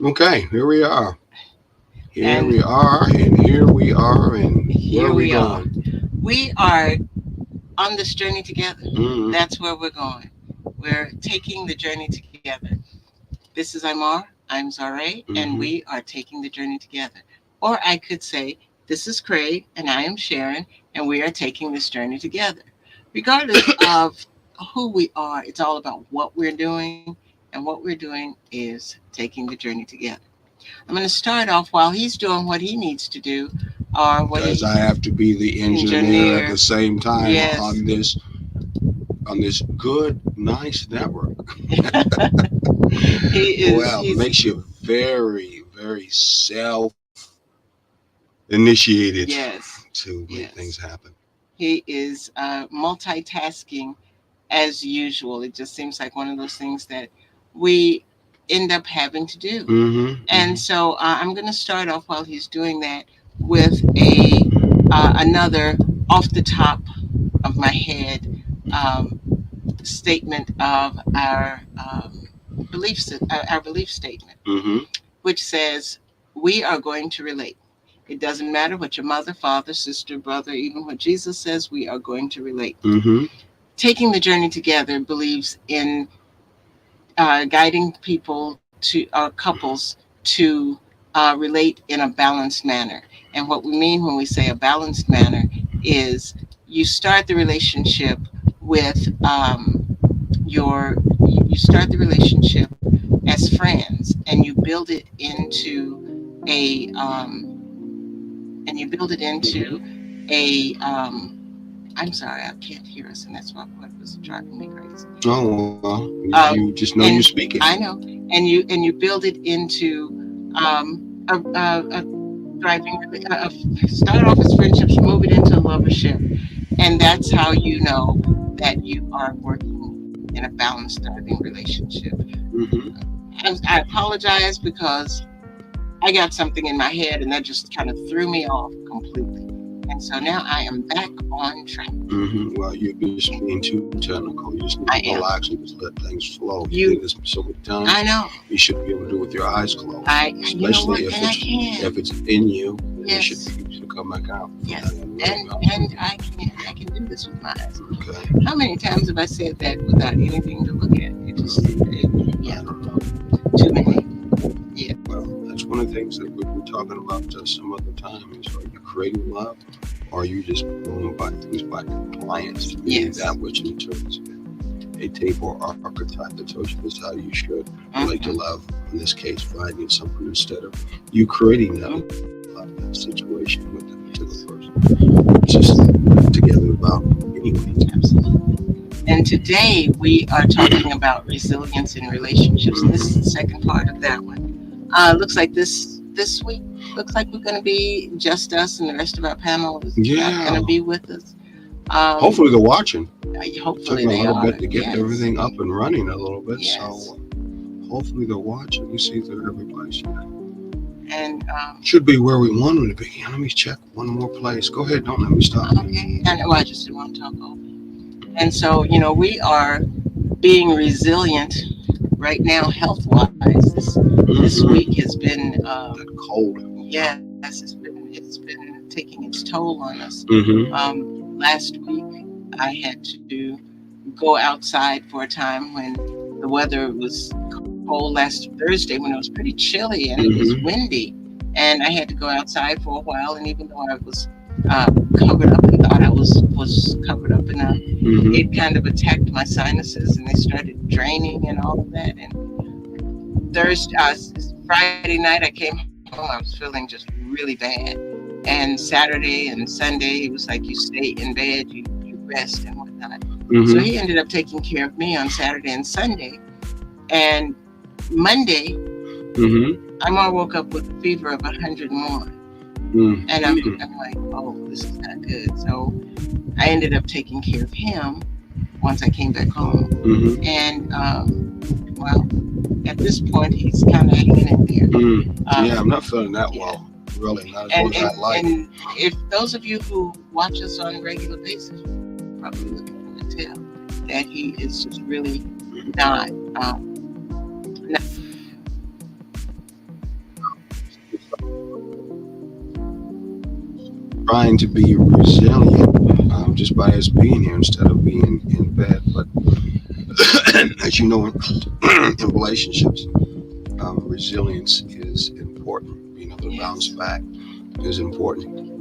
Okay, here we are. Here And we are, and here we are, and where here are we we are. going? We are on this journey together. Mm-hmm. That's where we're going. We're taking the journey together. This is Imar, I'm Zare, and Mm-hmm. we are taking the journey together. Or I could say, this is Craig, and I am Sharon, and we are taking this journey together. Regardless of who we are, it's all about what we're doing, and what we're doing is taking the journey together. I'm going to start off while he's doing what he needs to do, or what Because he I have to be the engineer at engineer. the same time Yes, on this good, nice network. he is. Well, He's makes you very, very self initiated yes, to make things yes. happen. He is multitasking as usual. It just seems like one of those things that we end up having to do. Mm-hmm. And Mm-hmm. so I'm going to start off while he's doing that with a another off the top of my head um, statement of our belief statement, Mm-hmm. which says we are going to relate. It doesn't matter what your mother, father, sister, brother, even what Jesus says, we are going to relate. Mm-hmm. Taking the journey together believes in guiding people to couples to relate in a balanced manner. And what we mean when we say a balanced manner is you start the relationship with your you start the relationship as friends, and you build it into a Mm-hmm. I'm sorry, I can't hear us, and that's what was driving me crazy. Oh well, you Um, just know you're and speaking. I know, and you build it into a thriving. Start off as friendships, move it into lovership, and that's how you know that you are working in a balanced, thriving relationship. Mm-hmm. And I apologize because I got something in my head, and that just kind of threw me off completely. And so now I am back on track. Mm-hmm. Well, you're just being too technical. You just need to I am. relax and just let things flow. You did You, this so many times. I know. You should be able to do it with your eyes closed, You know especially what? And I if can. it's in you. Then Yes. you should come back out. Yes, And really and I can do this with my eyes closed. okay. How many times have I said that without anything to look at? I Yeah, don't know, too but many. Yeah, well, that's one of the things that we'll be talking about some other time. Is are you creating love, or are you just going by things by compliance, being yes. that which in terms a tape or archetype that tells you this is how you should relate to Mm-hmm, love. In this case, finding something instead of you creating mm-hmm, that situation with that particular person. It's just together about anyway. absolutely. And today we are talking about resilience in relationships, and this is the Hmm. second part of that one. Looks like this week looks like we're going to be just us, and the rest of our panel is not going Yeah. to be with us. Hopefully Um, they're watching. Took Hopefully me a they little are. bit to get Yes, everything up and running a little bit, yes. so hopefully they're watching. You see they're every place. And Should be where we want them to be. Let me check one more place. Go ahead. Don't let me stop you. okay, and well, I just didn't want to talk over. And so, we are being resilient right now, health wise. This week Hmm. has been, That cold. yes, it's been taking its toll on us. Hmm. Last week, I had to go outside for a time when the weather was cold last Thursday when it was pretty chilly and it was Hmm. windy. And I had to go outside for a while. And even though I was covered up and thought I was covered up enough, it Hmm. kind of attacked my sinuses and they started draining and all of that. And Friday night, I came home. I was feeling just really bad. And Saturday and Sunday, it was like you stay in bed, you rest and whatnot. So he Hmm. ended up taking care of me on Saturday and Sunday. And Monday, Hmm. I woke up with a fever of 100 more. And Hmm. I'm like, oh, this is not good. So I ended up taking care of him once I came back home. Hmm. And well, at this point, he's kind of hanging in there. Yeah, I'm Um, not feeling that yeah. well. Really, not as well And, as and I'd like. and if those of you who watch us on a regular basis, you can probably look at him and tell that he is just really not. Um, not trying to be resilient just by us being here instead of being in bed. But as you know, in relationships, resilience is important. Being able to bounce Yes. back is important.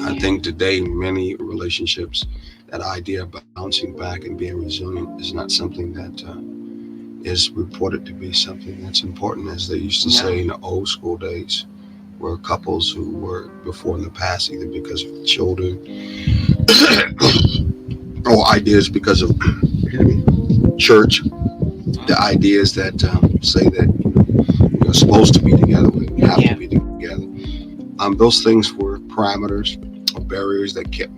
I Yeah. think today, many relationships, that idea of bouncing back and being resilient is not something that is reported to be something that's important, as they used to say No. in the old school days, where couples who were before in the past, either because of children or ideas because of church, the ideas that say that we're supposed to be together, we have to Yeah. be together. Those things were parameters or barriers that kept,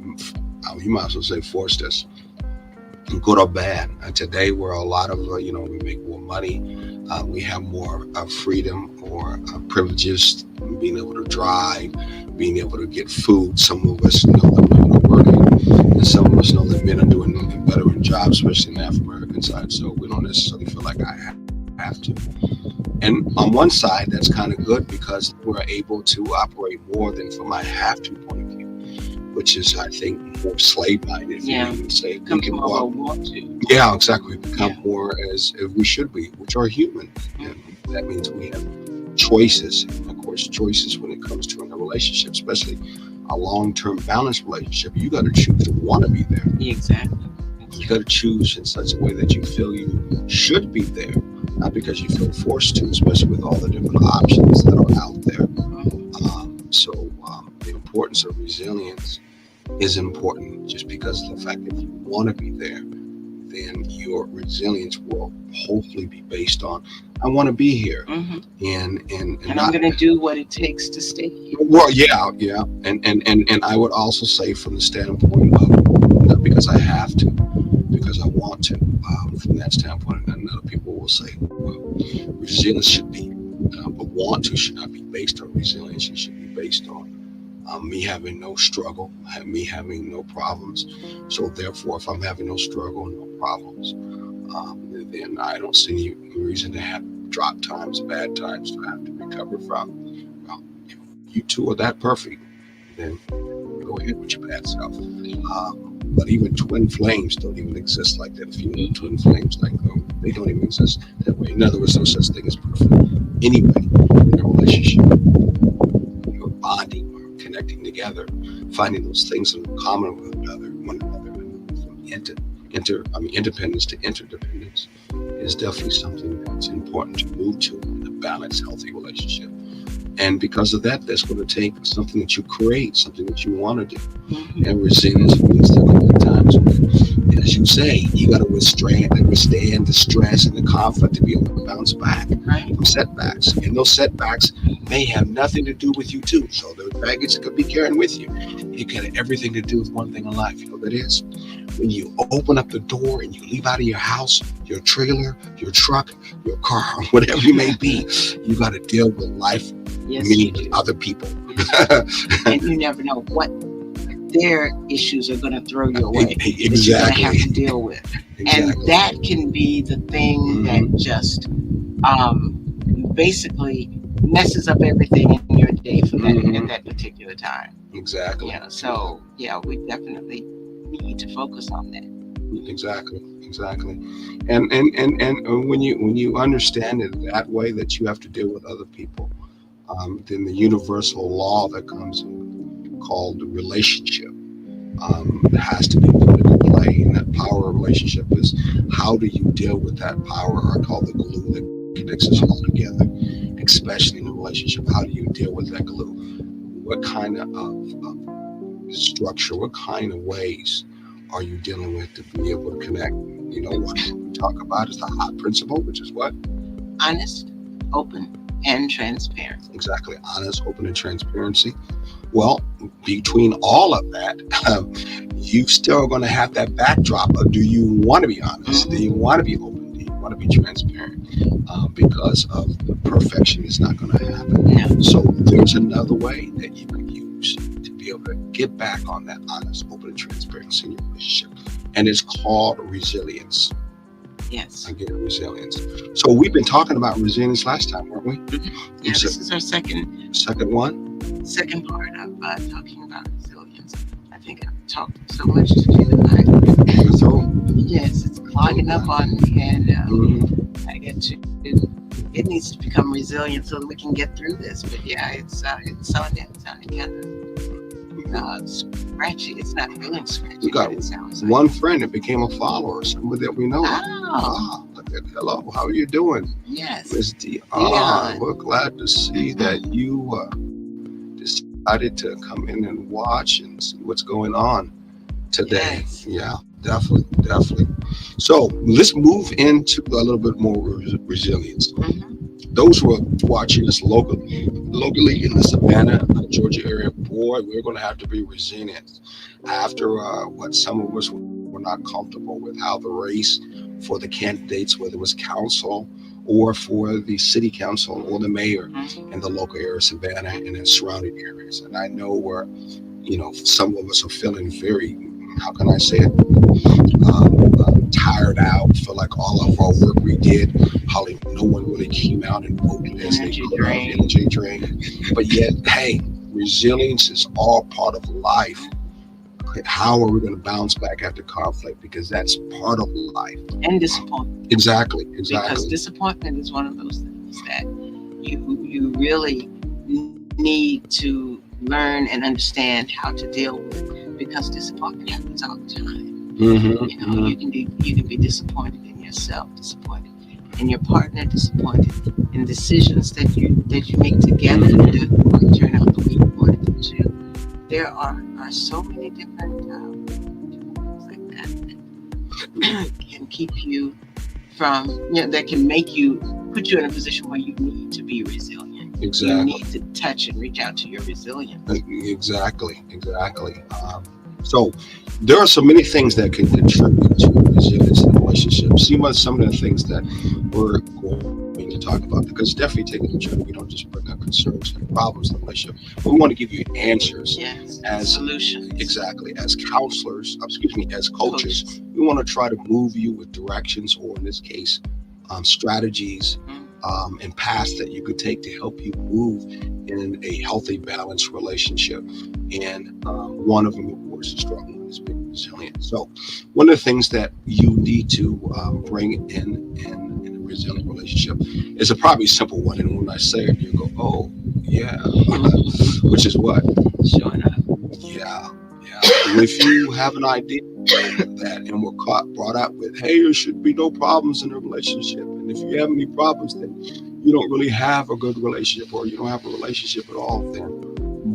you might as well say, forced us, good or bad. Today, where a lot of we make more money, we have more freedom or privileges, being able to drive, being able to get food. Some of us know that women are working, and some of us know that men are doing better in jobs, especially in the African American side. So we don't necessarily feel like I have to. And on one side, that's kind of good because we're able to operate more than from my have to point of view, which is, I think, more slave minded, if you Yeah. even say. We Comes can more of go a out. want to. Yeah, exactly. We Yeah. become more as if we should be, which are human. And Mhm. that means we have choices. And of course, choices when it comes to a relationship, especially a long term balanced relationship, you got to choose to want to be there. Exactly. You got to choose in such a way that you feel you should be there, not because you feel forced to, especially with all the different options that are out there. So the importance of resilience is important just because of the fact that if you want to be there, then your resilience will hopefully be based on, I want to be here, Hmm. and And I'm not, going to do what it takes to stay here. well, yeah, yeah. And I would also say from the standpoint of not because I have to, because I want to. From that standpoint, and other people will say, well, resilience should be, but want to should not be based on resilience. It should be based on me having no struggle, me having no problems. So therefore, if I'm having no struggle, no problems, then I don't see any reason to have drop times, bad times to have to recover from. Well, if you two are that perfect, then go ahead with your bad self. But even twin flames don't even exist like that. If you know twin flames, like they don't even exist that way. In other words, no such thing as perfect. Anyway, in a relationship, you're bonding or connecting together, finding those things in common with one another, from independence to interdependence is definitely something that's important to move to in a balanced, healthy relationship. And because of that, that's going to take something that you create, something that you want to do. Hmm. And resilience means there are going to be times when, as you say, you got to withstand the stress and the conflict to be able to bounce back Right. from setbacks. And those setbacks may have nothing to do with you too. So the baggage could be carrying with you. It got everything to do with one thing in life. You know what that is? When you open up the door and you leave out of your house, your trailer, your truck, your car, whatever you may be, you got to deal with life, Yes, you meaning with do. other people. And you never know what their issues are going to throw your way that you're going to have Exactly. to deal with. And Exactly. that can be the thing that Hmm. just um, basically messes up everything in your day from that at that Hmm. particular time. Exactly. So yeah, we definitely need to focus on that. Exactly. Exactly. And when you understand it that way, that you have to deal with other people, then the universal law that comes in, called the relationship, has to be put into play. And that power of relationship is, how do you deal with that power, or called the glue that connects us all together, especially in a relationship? How do you deal with that glue? What kind of structure, what kind of ways are you dealing with to be able to connect? What we talk about is the hot principle, which is what? Honest, open, and transparent. Exactly. Honest, open, and transparency. Well, between all of that, you still going to have that backdrop of, do you want to be honest? Do you Hmm. want to be open? Do you want to be transparent? Because of perfection is not going to happen. No. So there's another way that you can use to be able to get back on that honest, open, and transparency in your relationship. And it's called resilience. Yes. Again, resilience. So we've been talking about resilience last time, weren't we? Hmm. Yeah, this is our second Second one. second part of talking about resilience. I think I've talked so much to you that You're through. yes, it's clogging up on me, and Mm-hmm. I get to. It needs to become resilient so that we can get through this. But yeah, it's sounding kind of scratchy. It's not feeling scratchy, We but got it sounds like. one friend that became a follower, somebody that we know. Oh, Look at, hello, how are you doing, yes, Miss Dion? Dion. We're glad to see that you decided to come in and watch and see what's going on today. Yes. Yeah, definitely, definitely. So let's move into a little bit more resilience. Hmm. Those who are watching us locally in the Savannah, Georgia area, boy, we're going to have to be resilient after what some of us were not comfortable with how the race for the candidates, whether it was council or for the city council or the mayor in the local area of Savannah and its surrounding areas. And I know where, some of us are feeling very, how can I say it, tired out, feel like all of our Yes. work we did, Holly, no one really came out and voted as they Energy could have, drain. energy drain. But yet, hey, resilience is all part of life. How are we going to bounce back after conflict? Because that's part of life. And disappointment, Exactly, because exactly. disappointment is one of those things that you really need to learn and understand how to deal with, because disappointment happens all the time. Mm-hmm, You can be disappointed in yourself, disappointed in your partner, disappointed in decisions that you make together that won't turn out the way you wanted them to. There are so many different things like that can keep you from, that can make you, put you in a position where you need to be resilient. You exactly. need to touch and reach out to your resilience. Exactly, exactly. So there are so many things that can contribute to resilience in a relationship. See what some of the things that we're going to talk about, because definitely taking the journey, we don't just bring up concerns and problems in the relationship, but we want to give you answers Yes, as solutions, exactly as counselors, excuse me, as coaches. coaches. We want to try to move you with directions, or in this case, strategies and paths that you could take to help you move in a healthy, balanced relationship. And one of them, of course, a strong one is being resilient. So, one of the things that you need to bring in a resilient relationship is a probably simple one. And when I say it, you go, "Oh, yeah," which is what? Showing up. Yeah, yeah. If you have an idea that and we're brought up with, hey, there should be no problems in a relationship, and if you have any problems, then you don't really have a good relationship, or you don't have a relationship at all, then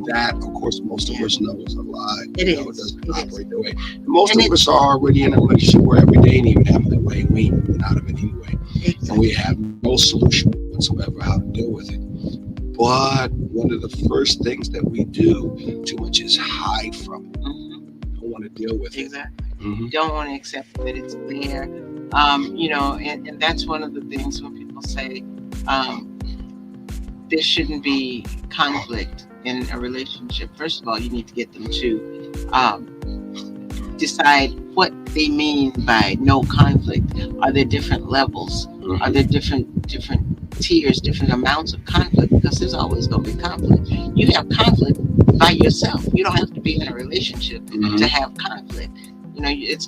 that, of course, most of Yeah, us know is a lie. it It is. doesn't It is. operate that way. And most And of us are already in a relationship where every day ain't even happening that way, and we ain't moving out of it anyway. And we exactly. have no solution whatsoever how to deal with it. But one of the first things that we do too much is hide from it. Hmm. Don't want to deal with it. Exactly. Hmm. You don't want to accept that it's there. And that's one of the things when people say um, there shouldn't be conflict in a relationship. First of all, you need to get them to decide what they mean by no conflict. Are there different levels? Are there different tiers, different amounts of conflict? Because there's always going to be conflict. You have conflict by yourself. You don't have to be in a relationship to Hmm. have conflict. It's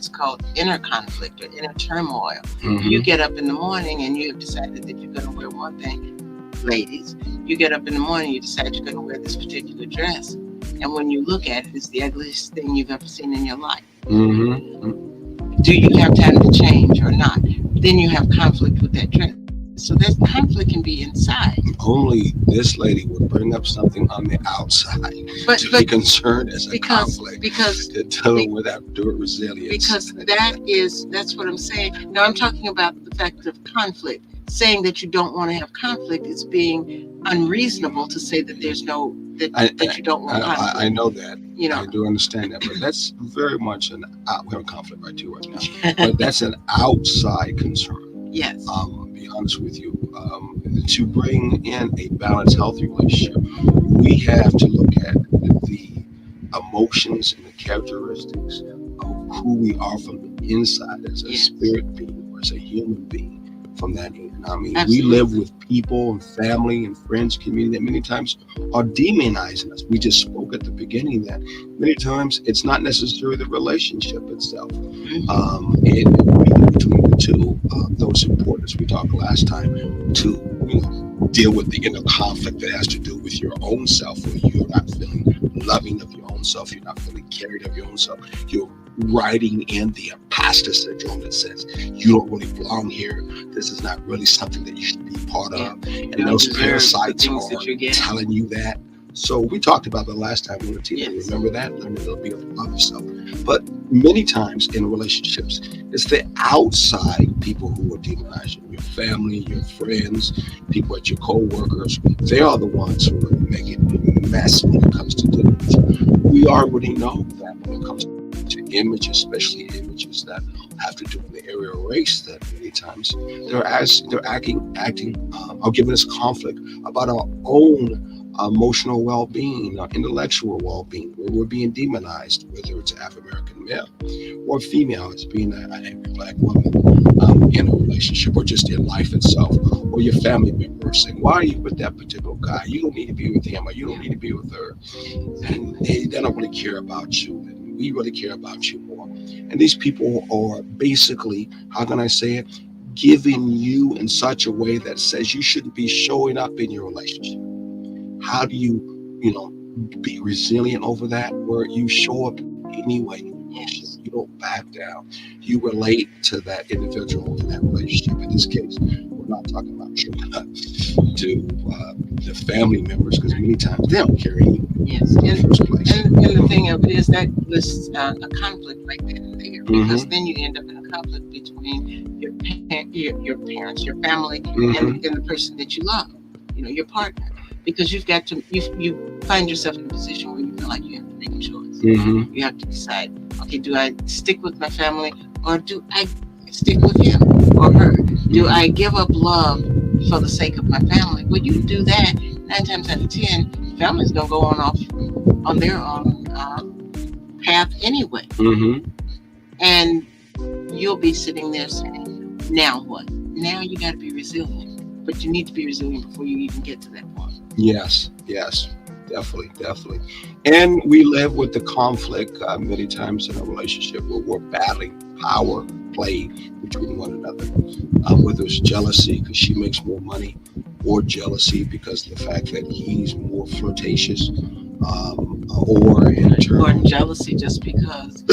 called inner conflict or inner turmoil. You Hmm. get up in the morning and you have decided that you're going to wear one thing. Ladies, you get up in the morning, you decide you're going to wear this particular dress, and when you look at it, it's the ugliest thing you've ever seen in your life. Hmm. Do you have time to change or not? Then you have conflict with that dress. So that conflict can be inside. Only this lady would bring up something on the outside But to be concerned as a because conflict because to deal with that resilience. because that's what I'm saying. Now I'm talking about the fact of conflict. Saying that you don't want to have conflict is being unreasonable to say that there's no I, that you don't want I conflict. know that. You I know. do understand that, but that's very much an we're in conflict right too right now. But that's an outside concern. Yes. I'll be honest with you. To bring in a balanced, healthy relationship, we have to look at the emotions and the characteristics of who we are from the inside as a Yes. spirit being or as a human being from that end. I mean, we live Absolutely. with people and family and friends, community that many times are demonizing us. We just spoke at the beginning that many times it's not necessarily the relationship itself. Hmm. It really between the two, those important, as we talked last time, to deal with the inner conflict that has to do with your own self, where you're not feeling loving of your own self, you're not feeling cared of your own self, you're writing in the imposter syndrome that says you don't really belong here. This is not really something that you should be part Yeah. of, You and don't those deserve the parasites things that are you're getting. telling you that. So we talked about the last time we were teaching. Yes. Remember that, learning to be able to love yourself. But many times in relationships, it's the outside people who are demonizing your family, your friends, people at your co-workers. They are the ones who are making it mess when it comes to dealing with you. We already know that when it comes to images, especially images that have to do with the area of race, that many times they're acting or giving us conflict about our own emotional well-being, our intellectual well-being, where we're being demonized, whether it's an African American male or female as being an angry black woman in a relationship or just in life itself, or your family member saying, "Why are you with that particular guy? You don't need to be with him, or you don't Yeah. need to be with her." And Exactly. they don't really care about you. And we really care about you more. And these people are basically, how can I say it, giving you in such a way that says you shouldn't be showing up in your relationship. How do you know, be resilient over that? Where you show up anyway in your relationship. Yes. You don't back down. You relate to that individual in that relationship. In this case, we're not talking about showing up to the family members because many times they don't care anyway Yes. in the first place. And the thing of it is that lists a conflict right then and there, because Mm-hmm. then you end up in a conflict between your parents, your family, and Mm-hmm. the person that you love, your partner, because you've got to you find yourself in a position where you feel like you have to make a choice. Mm-hmm. You have to decide, okay, do I stick with my family, or do I stick with him or her? Do I Mm-hmm. give up love for the sake of my family? When you do that, 9 times out of 10, family's gonna go on off on their own path anyway, Mm-hmm. and you'll be sitting there saying, "Now what? Now you got to be resilient." But you need to be resilient before you even get to that point. Yes, yes, definitely, definitely. And we live with the conflict many times in a relationship where we're battling power play between one another, whether it's jealousy because she makes more money, or jealousy because of the fact that he's more flirtatious, or in Or terms. jealousy just because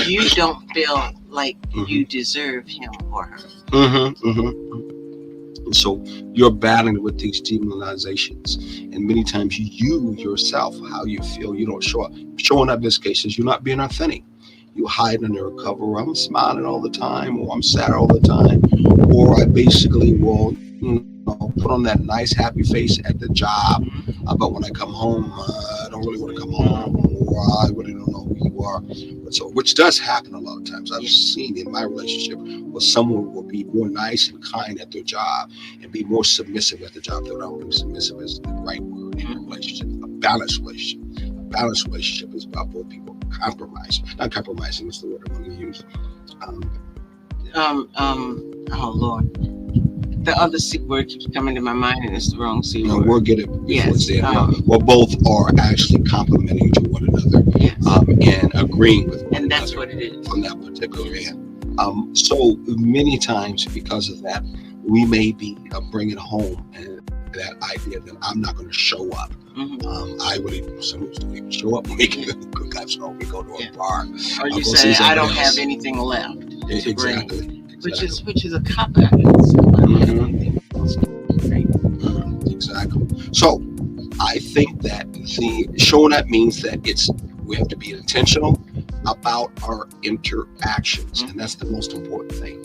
you don't feel like Hmm. you deserve him or her. Hmm. Hmm. And so you're battling with these demonizations. And many times you yourself, how you feel, you don't show up. Showing up in this case is you're not being authentic. You hide under a cover. I'm smiling all the time, or I'm sad all the time, or I basically will, put on that nice happy face at the job. But when I come home, I don't really want to come home, or I really don't know who you are. But so, which does happen a lot of times. I've Yes. seen in my relationship where someone will be more nice and kind at their job and be more submissive at the job. Though I don't think submissive is the right word in a relationship. A balanced relationship. A balanced relationship is about both people compromising. Not compromising is the word I want to use. Um, Oh Lord, the other C word keeps coming to my mind, and it's the wrong C we'll word. get it before it's Yes. there. Well, both are actually complimenting to one another, Yes. and agreeing with one And that's another what it is. from that particular Yes. end. So many times, because of that, we may be bringing home that idea that I'm not going to show up. Mm-hmm. I really, some of us don't even show up when we Yeah. go home. We go to Yeah. a bar. Or I'll you go see say, "I somebody don't have else. anything left to bring," Exactly. which is a cop out in itself. I don't have Hmm. anything else to bring. Exactly. So I think that the showing up means that we have to be intentional about our interactions, and that's the most important thing.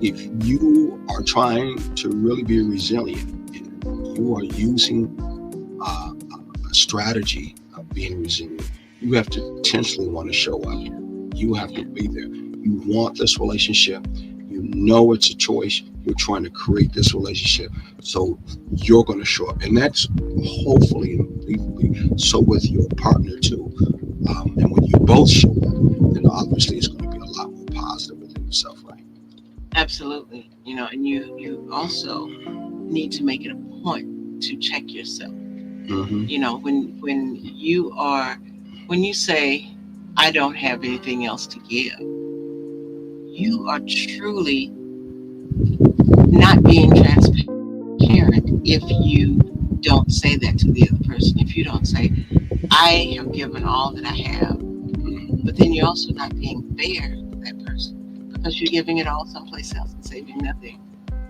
If you are trying to really be resilient, and you are using a strategy of being resilient, you have to intentionally want to show up. Yeah. You have to Yeah. be there. You want this relationship. You know it's a choice. You're trying to create this relationship. So you're going to show up. And that's hopefully and believably so with your partner too. And when you both show up, then obviously it's going to be a lot more positive within yourself, right? Absolutely. And you also need to make it a point to check yourself. When you say, I don't have anything else to give, you are truly not being transparent if you don't say that to the other person. If you don't say, I have given all that I have, but then you're also not being fair to that person because you're giving it all someplace else and saving nothing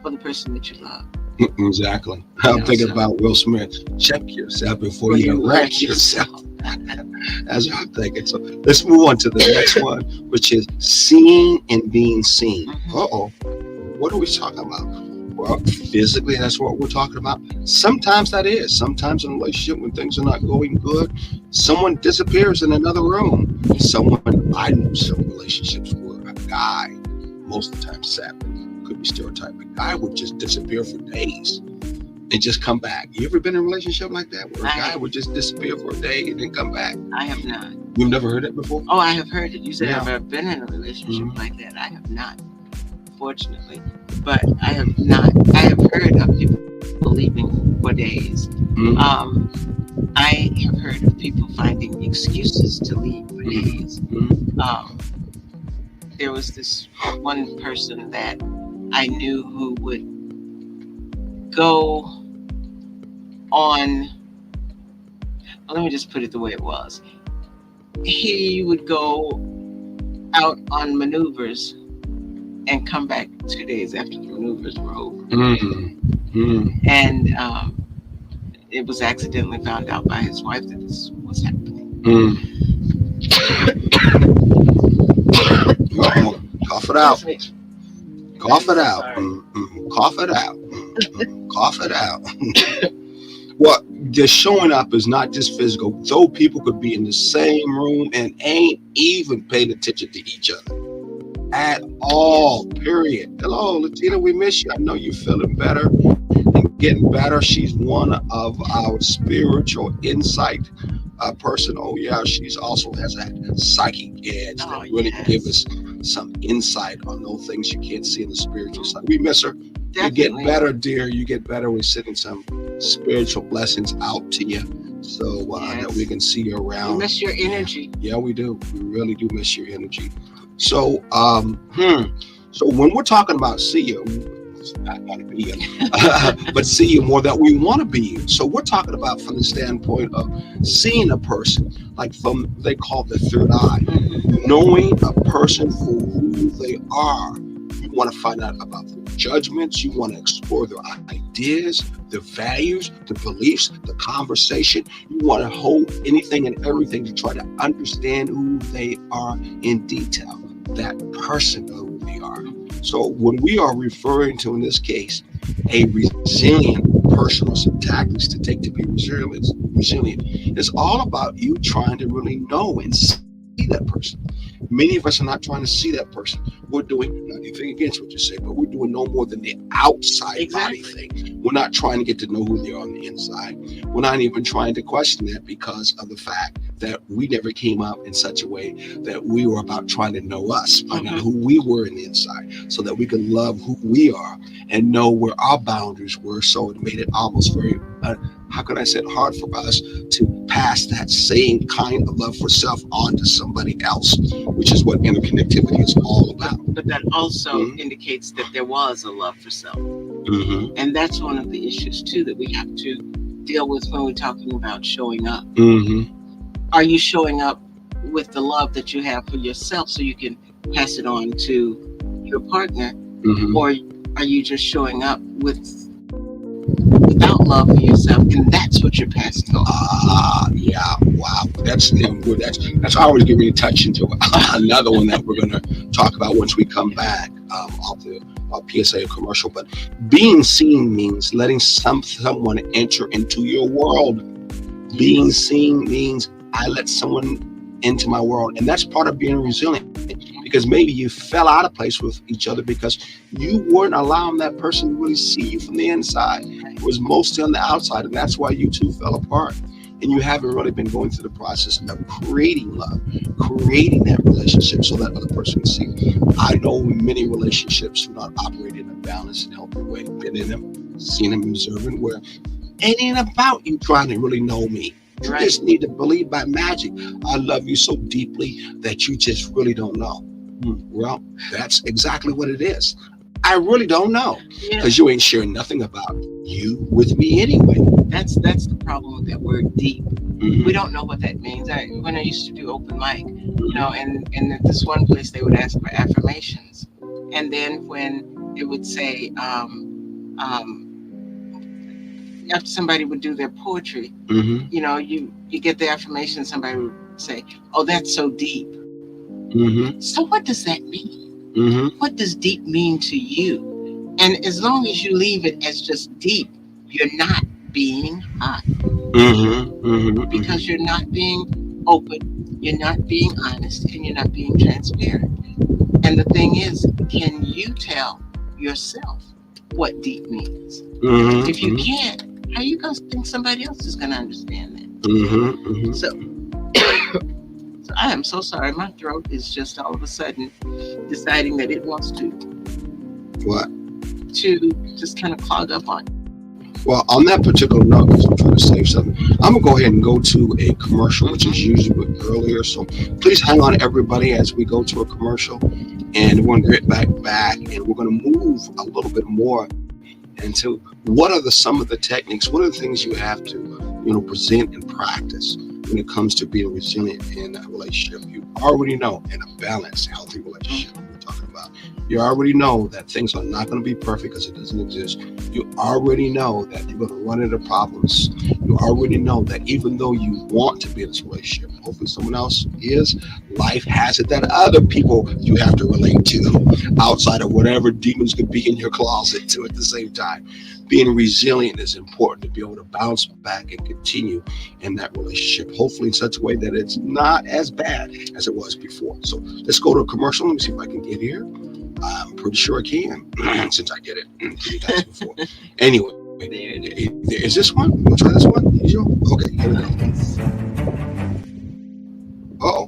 for the person that you love. Exactly. I'm thinking about Will Smith. Check yourself before you wreck yourself. That's what I'm thinking. So let's move on to the next one, which is seeing and being seen. Uh-oh. What are we talking about? Well, physically, that's what we're talking about. Sometimes that is. Sometimes in a relationship, when things are not going good, someone disappears in another room. I know some relationships where a guy, most of the time, sadly, could be stereotyped, a guy would just disappear for days and just come back. You ever been in a relationship like that where a guy would just disappear for a day and then come back? I have not. You've never heard that before? Oh, I have heard it. You said I've ever been in a relationship like that. I have not, fortunately. But I have not. I have heard of people leaving for days. I have heard of people finding excuses to leave for days. There was this one person that I knew who would go on, let me just put it the way it was. He would go out on maneuvers and come back 2 days after the maneuvers were over. And it was accidentally found out by his wife that this was happening. Cough it out. Cough it out. Cough it out. Cough it out. Well, just showing up is not just physical. Though people could be in the same room and ain't even paying attention to each other at all, period. Hello, Latina, we miss you. I know you're feeling better and getting better. She's one of our spiritual insight person. Oh yeah, she's also has that psychic edge that really give us some insight on those things you can't see in the spiritual side. We miss her. Definitely. You get better, dear. You get better. We're sending some spiritual blessings out to you so that we can see you around. We miss your energy. Yeah, we do. We really do miss your energy. So, so when we're talking about see you, not want to be you, but see you more that we want to be you. So we're talking about from the standpoint of seeing a person, like from, they call it the third eye, knowing a person for who they are. You want to find out about their judgments. You want to explore their ideas, their values, the beliefs, the conversation. You want to hold anything and everything to try to understand who they are in detail, that person of who they are. So when we are referring to, in this case, a resilient person or some tactics to take to be resilient, it's all about you trying to really know and see that person. Many of us are not trying to see that person. We're doing nothing against what you say, but we're doing no more than the outside body thing. We're not trying to get to know who they are on the inside. We're not even trying to question that because of the fact that we never came up in such a way that we were about trying to know us, find out who we were in the inside, so that we can love who we are and know where our boundaries were. So it made it almost very, how can I say it, hard for us to pass that same kind of love for self on to somebody else, which is what interconnectivity is all about. But that also indicates that there was a love for self. And that's one of the issues too that we have to deal with when we're talking about showing up. Are you showing up with the love that you have for yourself so you can pass it on to your partner? Or are you just showing up without love for yourself, and that's what you're passing on? Yeah, wow. That's always getting me to touch into another one that we're going to talk about once we come back off the PSA commercial. But being seen means letting someone enter into your world. Being seen means I let someone into my world, and that's part of being resilient, because maybe you fell out of place with each other because you weren't allowing that person to really see you from the inside. It was mostly on the outside, and that's why you two fell apart. and you haven't really been going through the process of creating love, creating that relationship so that other person can see. I know many relationships do not operate in a balanced and healthy way. Been in them, seen them, observing where it ain't about you trying to really know me. You Right. just need to believe by magic. I love you so deeply that you just really don't know. Well, that's exactly what it is. I really don't know Yeah. because you ain't sharing nothing about you with me anyway. That's the problem with that word deep. We Hmm. don't know what that means. When I used to do open mic, Hmm. and at this one place they would ask for affirmations, and then when it would say, after somebody would do their poetry, Hmm. you get the affirmation. Somebody would say, "Oh, that's so deep." Hmm. So what does that mean? Hmm. What does deep mean to you? And as long as you leave it as just deep, you're not being Hmm. Hmm. because you're not being open, you're not being honest, and you're not being transparent. And the thing is, can you tell yourself what deep means? If you Hmm. can't, how you gonna think somebody else is gonna understand that? Hmm. Hmm. So, so I am so sorry. My throat is just all of a sudden deciding that it wants What? to just kind of clog up on. Well, on that particular note, because I'm trying to save something, I'm gonna go ahead and go to a commercial, which is Mm-hmm. usually earlier. So please hang on, everybody, as we go to a commercial, and we're gonna get back, and we're gonna move a little bit more into what are some of the techniques, what are the things you have to, present and practice when it comes to being resilient in a relationship. You already know in a balanced, healthy relationship we're talking about. You already know that things are not going to be perfect because it doesn't exist. You already know that you're going to run into problems. You already know that even though you want to be in this relationship, hopefully someone else is, life has it that other people you have to relate to outside of whatever demons could be in your closet too at the same time. Being resilient is important to be able to bounce back and continue in that relationship, hopefully in such a way that it's not as bad as it was before. So let's go to a commercial. Let me see if I can get here. I'm pretty sure I can since I did it 3 times before. Anyway, There it is. is this one? We'll try this one. You sure? Okay, here we go. I think so. Uh-oh.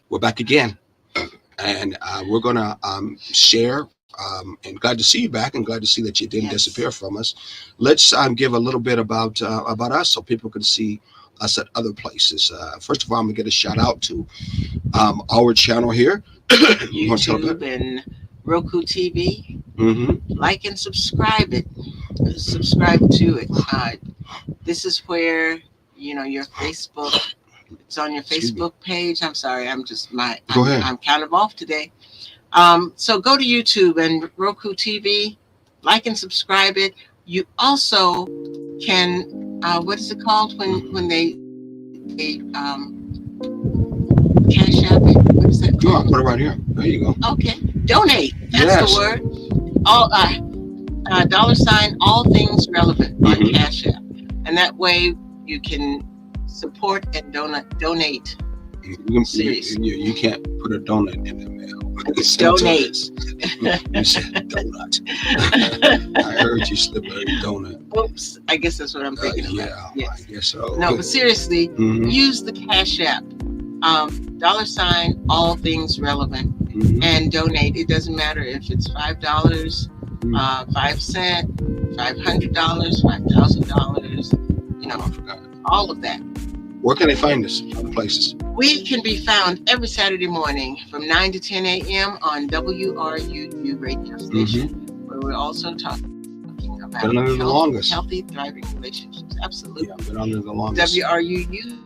We're back again. And we're going to share. And glad to see you back, and glad to see that you didn't disappear Yes. from us. Let's give a little bit about us so people can see us at other places. First of all, I'm gonna get a shout out to our channel here. You want to tell YouTube and Roku TV. Mm-hmm. Like and subscribe it. Subscribe to it. This is where your Facebook. It's on your Excuse me. Facebook page. I'm sorry. Go ahead. I'm kind of off today. So go to YouTube and Roku TV. Like and subscribe it. You also can. What is it called when they cash app it? What is that No, I'll called? put it right here. There you go. Okay, donate. That's the Yes. word. All $ all things relevant on Mm-hmm. Cash App, and that way you can support and donate. You can't put a donut in the mail. Donate. You said donut. I heard you slip a donut. Oops, I guess that's what I'm thinking Yeah, about. Yes. I guess so. No, but seriously, Mm-hmm. use the Cash App, $ all things relevant, Mm-hmm. and donate. It doesn't matter if it's $5, 5 cents, $500, $5,000. I forgot. All of that. Where can they find us? Other places. We can be found every Saturday morning from 9 to 10 a.m. on WRUU radio station, where we're also talking about Been under the longest. healthy, thriving relationships. Absolutely. Yeah, been under the longest. WRUU.org.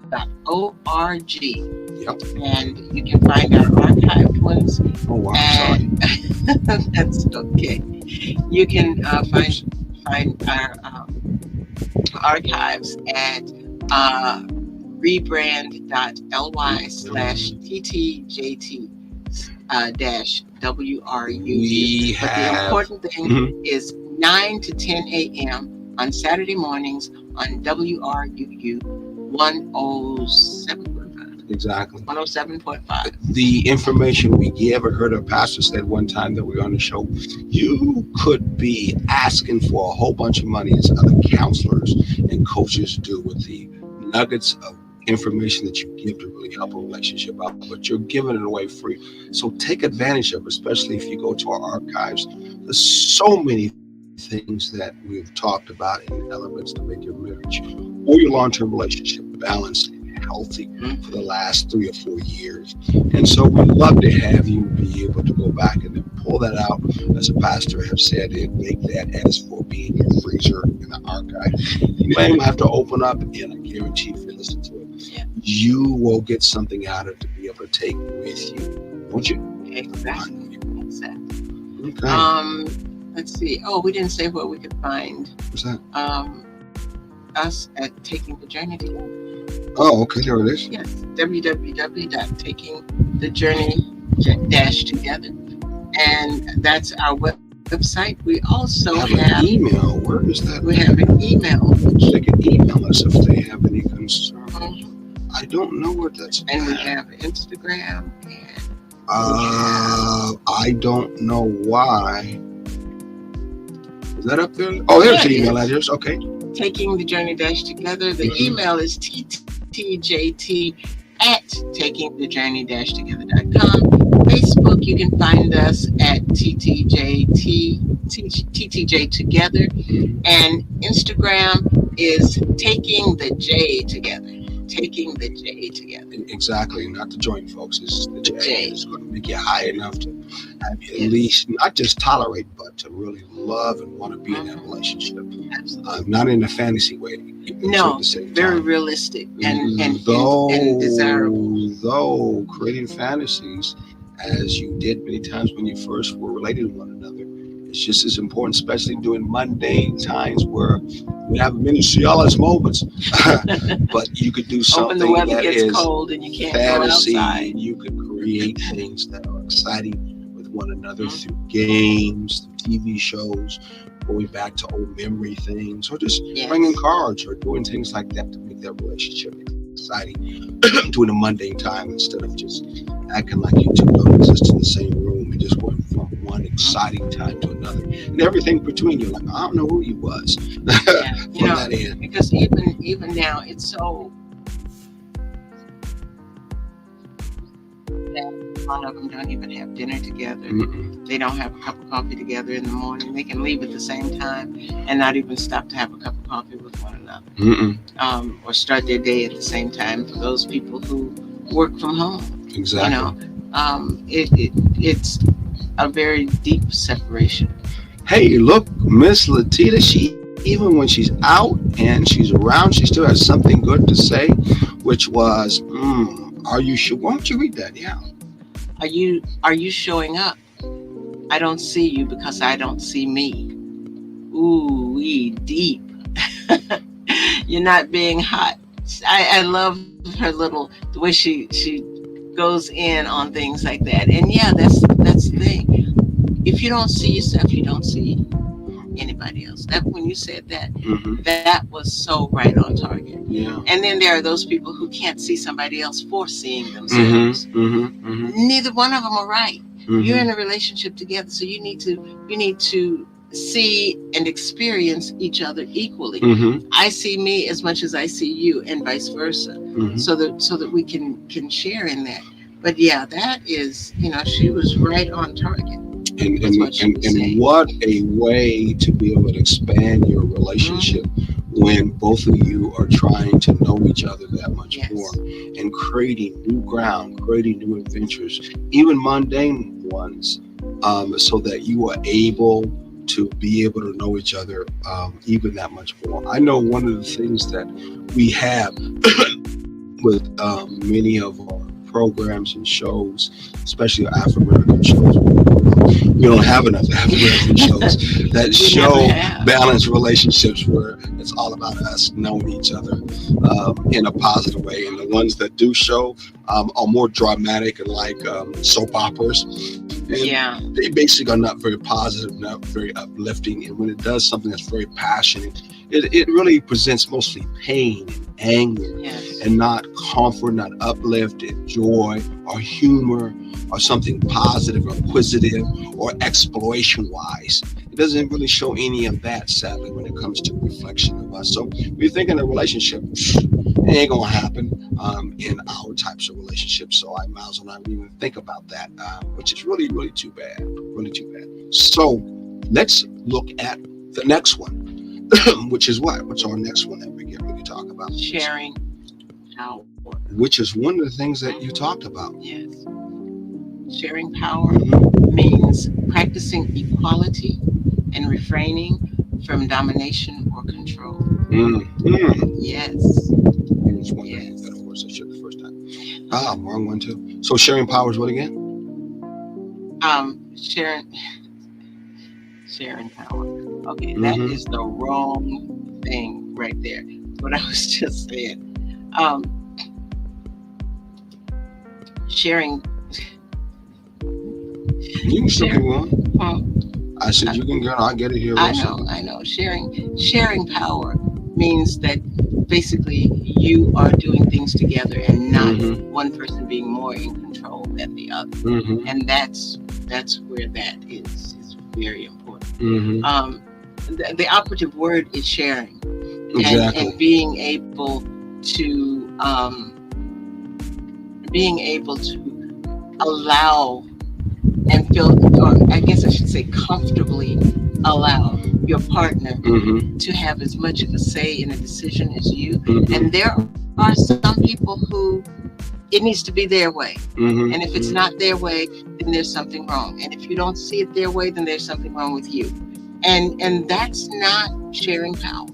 Yep. And you can find our archived ones. Oh wow, sorry. And that's okay. You can find our archives at rebrand.ly/ttjt WRUU. We But the have. important thing is 9 to 10 a.m. on Saturday mornings on WRUU 107.5. Exactly. 107.5. The information we give, I heard a pastor said one time that we were on the show, you could be asking for a whole bunch of money as other counselors and coaches do with the nuggets of information that you give to really help a relationship out, but you're giving it away free. So take advantage of it, especially if you go to our archives. There's so many things that we've talked about in elements to make your marriage or your long-term relationship balanced and healthy for the last 3 or 4 years. And so we'd love to have you be able to go back and then pull that out, as a pastor have said, and make that as for being your freezer in the archive. You may have to open up, and I guarantee if you listen to it, you will get something out of it to be able to take with you, won't you? Exactly. Okay. Let's see. Oh, we didn't say where we could find What's that? us at Taking the Journey Together. Oh, okay, there it is. Yes, www.takingthejourney-together, and that's our website. We also have have an email. Where is that? we have an email, They can email us if they have any concerns. I don't know what that's. and we have Instagram, and I don't know why. Is that up there? Oh, there's the email address. Okay. Taking the Journey Together. The email is ttjt@takingthejourney-together.com. Facebook, you can find us at TTJ Together, and Instagram is Taking the J Together. Taking the J Together. Exactly, not the joint, folks. It's the J. J. It's going to make you high enough to have you at least not just tolerate, but to really love and want to be in that relationship. Absolutely. Not in a fantasy way. No, at the same very time. realistic and desirable. Though creating fantasies, as you did many times when you first were related to one another, it's just as important, especially during mundane times where we have many Cialis moments. But you could do something When the weather that gets is cold and you can't fantasy, go outside. and you could create things that are exciting with one another through games, through TV shows, going back to old memory things, or just bringing cards or doing things like that to make that relationship exciting during a mundane time, instead of just acting like you two don't exist in the same room and just going from one exciting time to another, and everything between you, like, I don't know who he was. From that end. Because even now it's so A lot of them don't even have dinner together. Mm-mm. They don't have a cup of coffee together in the morning. They can leave at the same time and not even stop to have a cup of coffee with one another, Mm-mm. or start their day at the same time. For those people who work from home, you Exactly. know, it's a very deep separation. Hey, look, Miss Latita, she even when she's out and she's around, she still has something good to say, which was, are you sure? Why don't you read that? Yeah. Are you showing up? I don't see you because I don't see me. Ooh, we deep. You're not being hot. I love her little the way she goes in on things like that. And yeah, that's the thing. If you don't see yourself, you don't see anybody else. That when you said that, Mm-hmm. that was so right on target. Yeah. And then there are those people who can't see somebody else for seeing themselves. Mm-hmm. Mm-hmm. Mm-hmm. Neither one of them are right. You're Mm-hmm. in a relationship together, so you need to see and experience each other equally. Mm-hmm. I see me as much as I see you, and vice versa, Mm-hmm. so that we can share in that. But yeah, that is, she was right on target and with and what she and, was and saying. what a way to be able to expand your relationship Mm, when both of you are trying to know each other that much more, yes, and creating new ground, creating new adventures, even mundane ones, so that you are able to be able to know each other even that much more. I know one of the things that we have with many of our programs and shows, especially African American shows. We don't have enough African American shows that we never show have. balanced relationships where it's all about us knowing each other in a positive way. And the ones that do show are more dramatic and like soap operas. And Yeah, they basically are not very positive, not very uplifting. And when it does something that's very passionate, it really presents mostly pain and anger yes, and not comfort, not uplift and joy or humor or something positive or inquisitive or exploration wise. It doesn't really show any of that, sadly, when it comes to reflection of us. So we're thinking a relationship, it ain't gonna happen in our types of relationships. So I might as well not even think about that, which is really, really too bad. Really too bad. So let's look at the next one, which is what? What's our next one that we get ready to talk about? sharing power. Which is one of the things that you talked about. Yes, sharing power Mm-hmm. means practicing equality and refraining from domination or control. Mm-hmm. Yes, Here's one that, yes. of course, I should the first time. Ah, wrong one too. So sharing power is what again? Sharing power. Okay, that Mm-hmm. is the wrong thing right there. What I was just saying. Um, sharing, You can still keep share. going. Well, I said I, you can go. I'll get it here real I soon. know, I know. Sharing power means that basically you are doing things together and not Mm-hmm. one person being more in control than the other. Mm-hmm. And that's where that is very important. Mm-hmm. Um, the operative word is sharing, and Exactly. being able to allow and feel, or I guess I should say, comfortably allow your partner Mm-hmm. to have as much of a say in a decision as you. And Mm-hmm. there are some people who it needs to be their way. And if it's not Mm-hmm. their way, then there's something wrong. And if you don't see it their way, then there's something wrong with you. And that's not sharing power.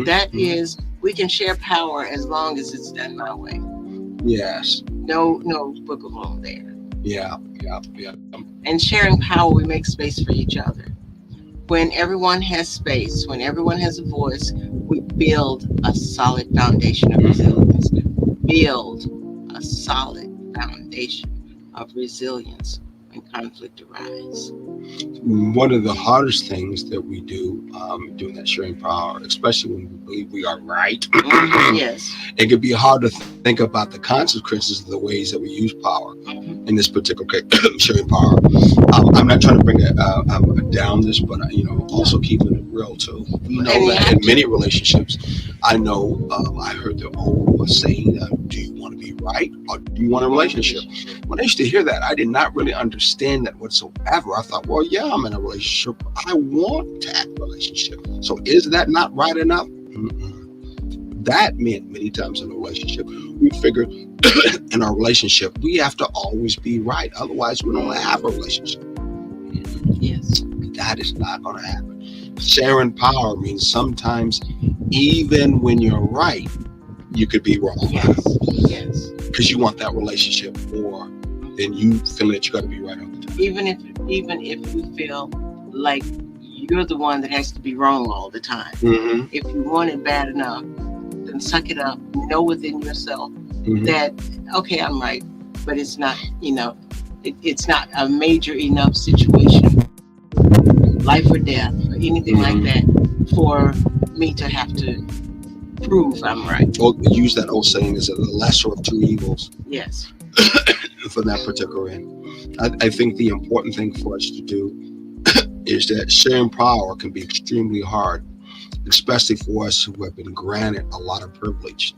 That Mm-hmm. is, we can share power as long as it's done my way. Yes. No bookable there. Yeah. Yeah. Yeah. And sharing power, we make space for each other. When everyone has space, when everyone has a voice, we build a solid foundation of Mm-hmm. resilience. Build a solid foundation of resilience when conflict arises. One of the hardest things that we do doing that sharing power, especially when we believe we are right, Yes. it can be hard to think about the consequences of the ways that we use power Mhm. in this particular case, sharing power. I'm not trying to bring it down this, but No. also keeping it real too. We know And you that have in many to. relationships, I know I heard the old saying, "Do you want to be right? Or do you want a relationship? When I used to hear that, I did not really understand that whatsoever. I thought, well, yeah, I'm in a relationship. I want that relationship. So is that not right enough? That meant many times in a relationship, we figured in our relationship, we have to always be right. Otherwise, we don't have a relationship. Yes. That is not going to happen. Sharing power means sometimes, even when you're right, you could be wrong. Yes. Yes. Because you want that relationship more than you feel that you got to be right all the time. Even if you feel like you're the one that has to be wrong all the time. Mm-hmm. If you want it bad enough, then suck it up. Know within yourself that okay, I'm right, but it's not. It's not a major enough situation, life or death, or anything like that, for me to have to prove I'm right. Well, use that old saying, is it the lesser of two evils? Yes. For that particular end. I think the important thing for us to do is that sharing power can be extremely hard, especially for us who have been granted a lot of privilege.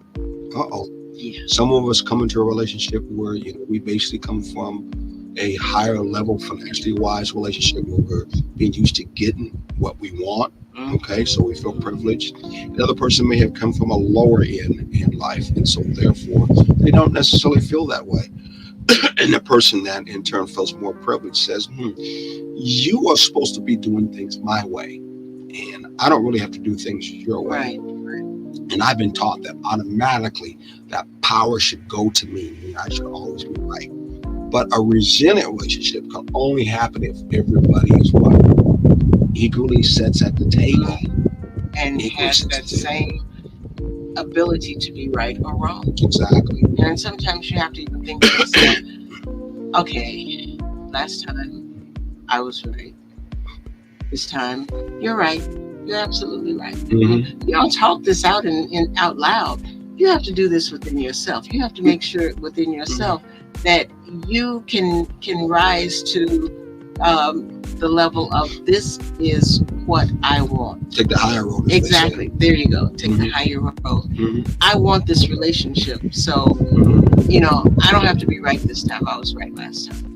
Yeah. Some of us come into a relationship where we basically come from a higher level financially wise relationship where we're being used to getting what we want. Okay, so we feel privileged. The other person may have come from a lower end in life, and so therefore they don't necessarily feel that way. And the person that in turn feels more privileged says, you are supposed to be doing things my way, and I don't really have to do things your way. Right. And I've been taught that automatically that power should go to me, and I should always be right. But a resilient relationship can only happen if everybody is equally sits at the table and has that same ability to be right or wrong. Exactly. And sometimes you have to even think to yourself, okay, last time I was right. This time you're right. You're absolutely right. You don't talk this out in out loud. You have to do this within yourself. You have to make sure within yourself that you can rise to the level of this is what I want. Take the higher road. Exactly. There you go. Take the higher road. I want this relationship. So, I don't have to be right this time. I was right last time.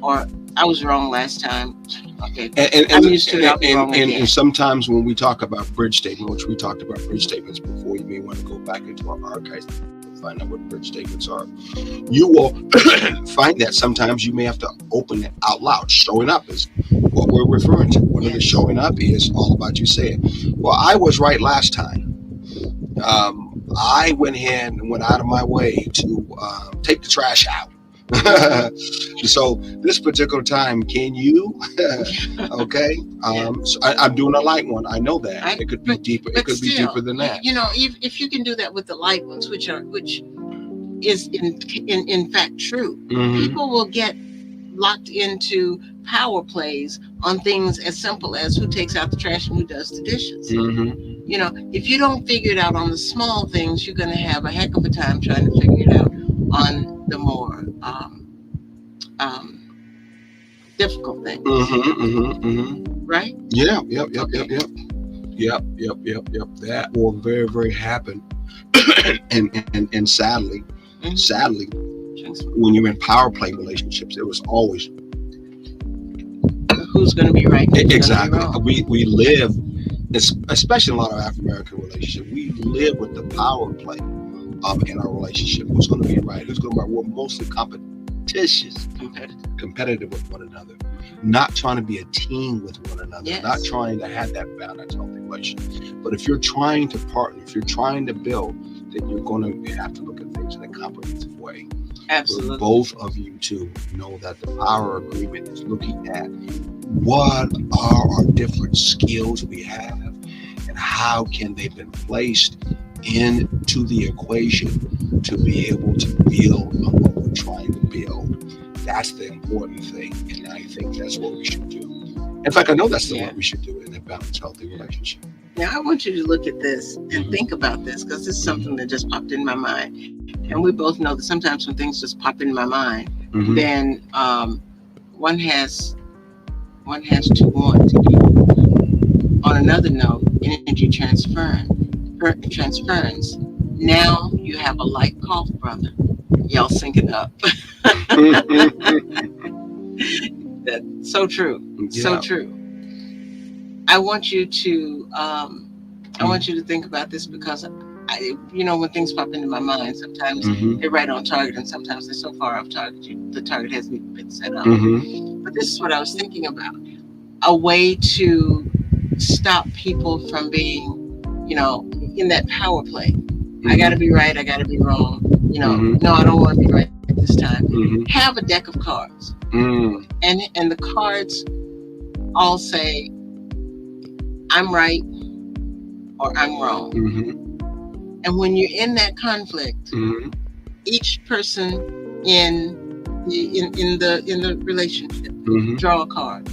Or I was wrong last time. Okay. I'm used to it. I'll be wrong again. And sometimes when we talk about bridge statement, which we talked about bridge statements before, you may want to go back into our archives to find out what bridge statements are. You will find that sometimes you may have to open it out loud. Showing up is what we're referring to. One of the showing up is all about you saying, well, I was right last time. I went ahead and went out of my way to take the trash out. So this particular time, can you? Okay. So I'm doing a light one. I know that it could be deeper. It could be deeper than that. If you can do that with the light ones, which is in fact true, people will get locked into power plays on things as simple as who takes out the trash and who does the dishes. If you don't figure it out on the small things, you're going to have a heck of a time trying to figure it out on the more difficult things. Right? Yeah. Yep. That will very, very happen. and sadly, when you're in power play relationships, it was always who's going to be right. Exactly. We live, especially in a lot of African American relationships, we live with the power play in our relationship. Who's going to be right? Who's going to be right? We're mostly competitive with one another, not trying to be a team with one another, not trying to have that balanced, healthy relationship. But if you're trying to partner, if you're trying to build, then you're going to have to look at things in a comprehensive way. Absolutely. For both of you to know that the power agreement is looking at what are our different skills we have and how can they be placed into the equation to be able to build on what we're trying to build. That's the important thing, and I think that's what we should do. In fact, I know that's what we should do in a balanced, healthy relationship. Now, I want you to look at this and think about this, because this is something that just popped in my mind. And we both know that sometimes when things just pop in my mind, then one has to want. On another note, energy transference. Now you have a light cough, brother. y'all syncing up. That's so true. So Yeah. true. I want you to I want you to think about this because when things pop into my mind, sometimes Mm-hmm. they're right on target, and sometimes they're so far off target, the target hasn't even been set up. Mm-hmm. But this is what I was thinking about: a way to stop people from being, in that power play. I got to be right. I got to be wrong. Mm-hmm. No, I don't want to be right this time. Mm-hmm. Have a deck of cards, Mm. and the cards all say, "I'm right" or "I'm wrong." Mm-hmm. And when you're in that conflict, Mm-hmm. each person in in the relationship Mm-hmm. draw a card,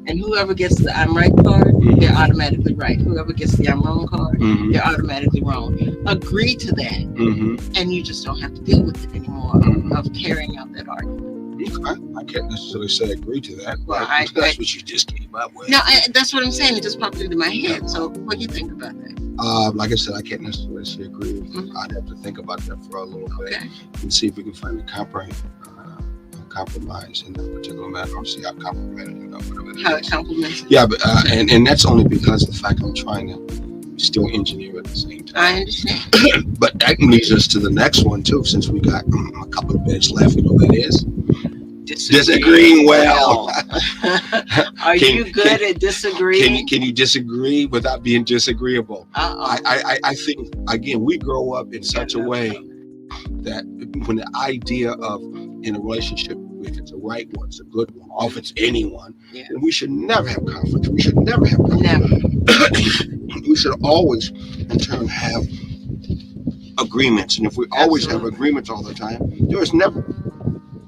and whoever gets the "I'm right" card, they're automatically right. Whoever gets the "I'm wrong" card, Mm-hmm. they're automatically wrong. Agree to that, Mm-hmm. and you just don't have to deal with it anymore of carrying out that argument. Okay. I can't necessarily say agree to that, Well, but that's what you just came up with. no, that's what I'm saying. It just popped into my head. So, what do you think about that? Like I said, I can't necessarily say agree. Mm-hmm. I'd have to think about that for a little bit Okay. and see if we can find a compromise in that particular matter, or see how complimented, whatever it How it is. complements. Yeah, but and that's only because of the fact I'm trying to still engineer at the same time. I understand. But that leads us to the next one too, since we got a couple of minutes left. You know what that is? Disagreeing well. Are you good at disagreeing? Can you disagree without being disagreeable? Uh-oh. I think again we grow up in such a way that when the idea of in a relationship, if it's a right one, it's a good one, or if it's anyone, Yeah. then we should never have conflict. We should never have conflict. Never. We should always, in turn, have agreements. And if we always have agreements all the time, there is never,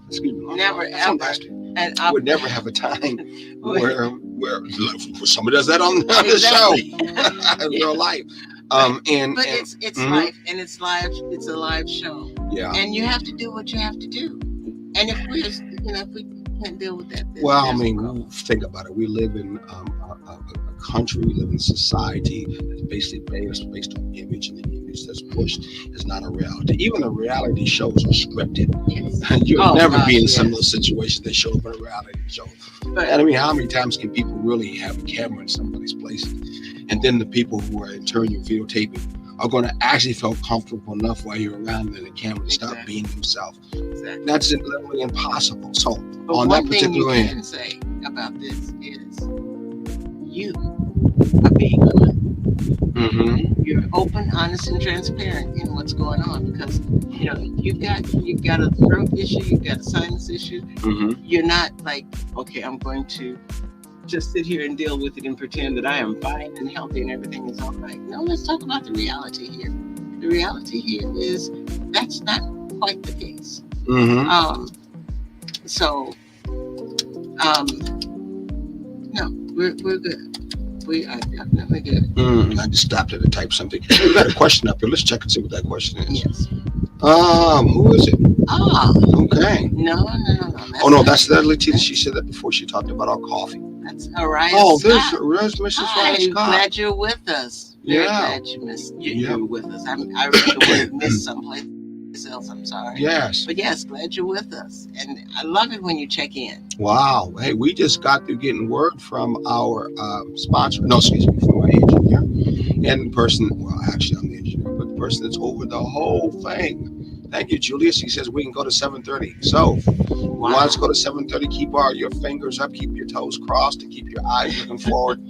excuse me, Never ever. And we would never have a time where somebody does that on the show in real life. But and it's life, and it's live. It's a live show. Yeah. And you have to do what you have to do. And if we can't deal with that, well, I mean, think about it. We live in a country, we live in a society that's basically based on image, and the image that's pushed is not a reality. Even the reality shows are scripted. Yes. You'll never be in a similar situation that show up in a reality show. But, and I mean, how many times can people really have a camera in somebody's place? And then the people who are in turn you're videotaping are going to actually feel comfortable enough while you're around in the camera to stop being themselves. Exactly. That's literally impossible. So but on one that particular thing you can say about this is you are being honest. Mm-hmm. You're open, honest, and transparent in what's going on, because you've got a throat issue, you've got a sinus issue. Mm-hmm. You're not like, okay, I'm going to just sit here and deal with it and pretend that I am fine and healthy and everything is all right. No, let's talk about the reality here. The reality here is that's not quite the case. Mm-hmm. No, we're good. We are definitely good. I just stopped it to type something. We got a question up here. Let's check and see what that question is. Yes. Who is it? Okay. No. Oh no, that's Letita. She said that before. She talked about our coffee. That's Araya Oh, Scott. there's Mrs. Hi, Ryan Scott. glad you're with us. Very glad you're with us. I read the word "miss" someplace else. I'm sorry. Yes. But yes, glad you're with us, and I love it when you check in. Wow. Hey, we just got through getting word from our sponsor. No, excuse me, from our engineer, and the person. Well, actually, I'm the engineer, but the person that's over the whole thing. Thank you, Julius. He says we can go to 7:30. So, let's go to 7:30. Keep your fingers up, keep your toes crossed, and keep your eyes looking forward.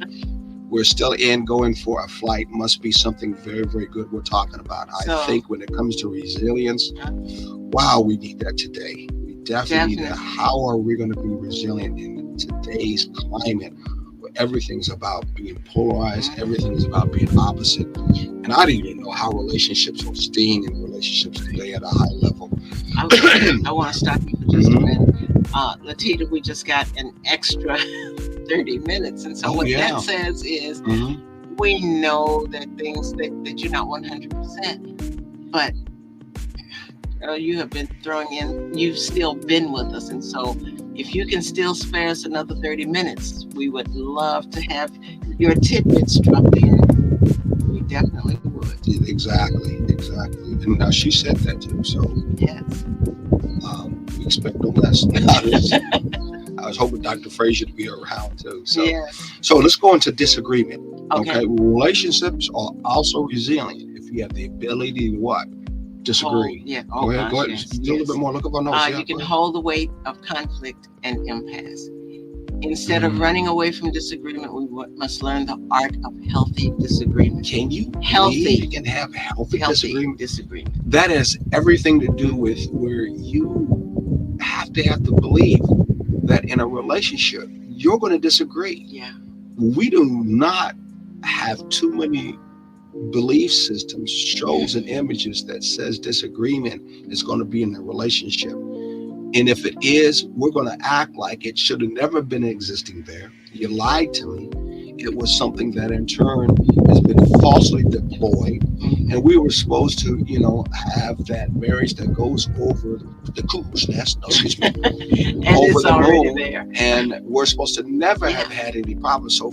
We're still going for a flight. Must be something very, very good we're talking about. I think when it comes to resilience, wow, we need that today. We definitely need that. How are we going to be resilient in today's climate where everything's about being polarized, everything's about being opposite? And I didn't even know how relationships were staying in relationships today at a high level. I want to stop you for just a minute. Letita, we just got an extra 30 minutes. And so what that says is we know that things that you're not 100%, but you have been throwing in, you've still been with us. And so if you can still spare us another 30 minutes, we would love to have your tidbits dropped in. definitely would. Exactly. And now she said that too. So Yes. we expect no less. I was hoping Dr. Frazier to be around too. Yes. So let's go into disagreement. Okay. Okay. Relationships are also resilient if you have the ability to what? Disagree. Yeah. Go Oh ahead. Go gosh. ahead. Yes. Use a little bit Yes. more. Look up our notes. Yeah. You can Go ahead. hold the weight of conflict and impasse. Instead of running away from disagreement, we must learn the art of healthy disagreement. Can you believe Healthy, you can have healthy healthy disagreement? disagreement. That has everything to do with where you have to believe that in a relationship you're going to disagree. Yeah. We do not have too many belief systems, shows, and images that says disagreement is going to be in a relationship. And if it is, we're going to act like it should have never been existing there. You lied to me. It was something that in turn has been falsely deployed. And we were supposed to, have that marriage that goes over the cuckoo's nest, no, excuse me, And over it's the already moon. there. And we're supposed to never Yeah. have had any problems. So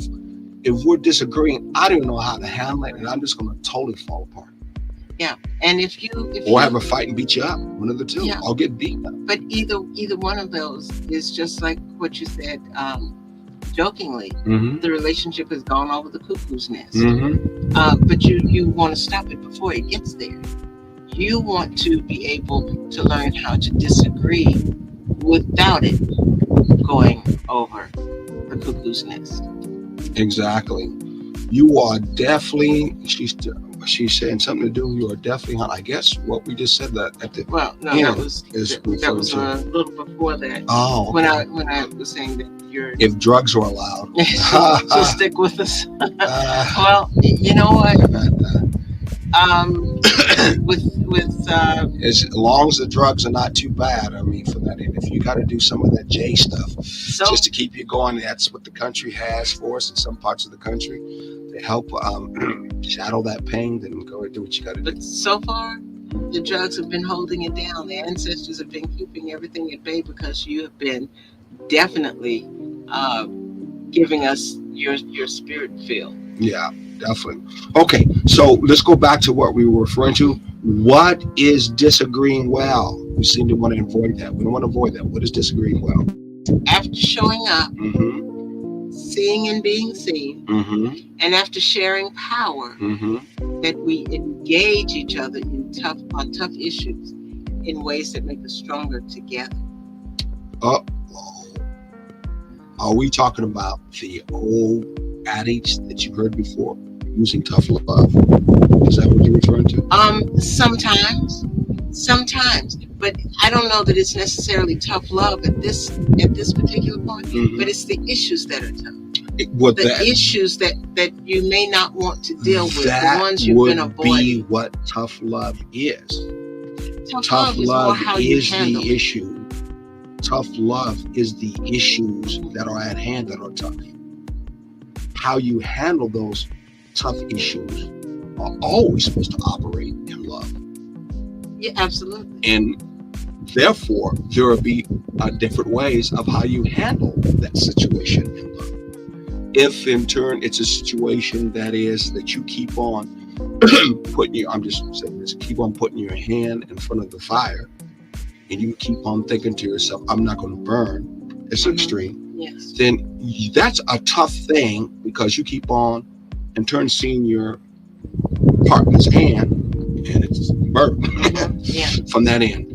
if we're disagreeing, I don't know how to handle it, and I'm just going to totally fall apart. Yeah. And if Or have a fight and beat you up. One of the two. Yeah. I'll get beaten up. but either one of those is just like what you said, jokingly. Mm-hmm. The relationship has gone over the cuckoo's nest. Mm-hmm. But you want to stop it before it gets there. You want to be able to learn how to disagree without it going over the cuckoo's nest. Exactly. You are definitely, she's saying something to do. You are definitely, I guess what we just said that at the Well, no, end that was a little before that. Oh, okay. When I was saying that you're if drugs were allowed. so stick with us. Well, you know what? With as long as the drugs are not too bad, I mean, for that. And if you got to do some of that J stuff just to keep you going, that's what the country has for us in some parts of the country to help shadow that pain. Then go and do what you got to do. But so far, the drugs have been holding it down. The ancestors have been keeping everything at bay because you have been definitely giving us your spirit feel. Yeah, definitely. Okay, so let's go back to what we were referring to. What is disagreeing well? We seem to want to avoid that. We don't want to avoid that. What is disagreeing well? After showing up, Mm-hmm. seeing and being seen, Mm-hmm. and after sharing power, Mm-hmm. that we engage each other in tough issues in ways that make us stronger together. Are we talking about the old adage that you heard before, using tough love? Is that what you're referring to? Sometimes, but I don't know that it's necessarily tough love at this particular point. Mm-hmm. But it's the issues that are tough. Issues that you may not want to deal with, the ones you've been avoiding. That would be what tough love is. Tough love is the issue. Tough love is the issues that are at hand that are tough. How you handle those tough issues are always supposed to operate in love. Yeah, absolutely. And therefore, there will be different ways of how you handle that situation in love. If in turn it's a situation that you keep on keep on putting your hand in front of the fire, and you keep on thinking to yourself, I'm not going to burn, it's extreme. Yes. Then that's a tough thing, because you keep on in turn seeing your partner's hand and it's burnt from that end.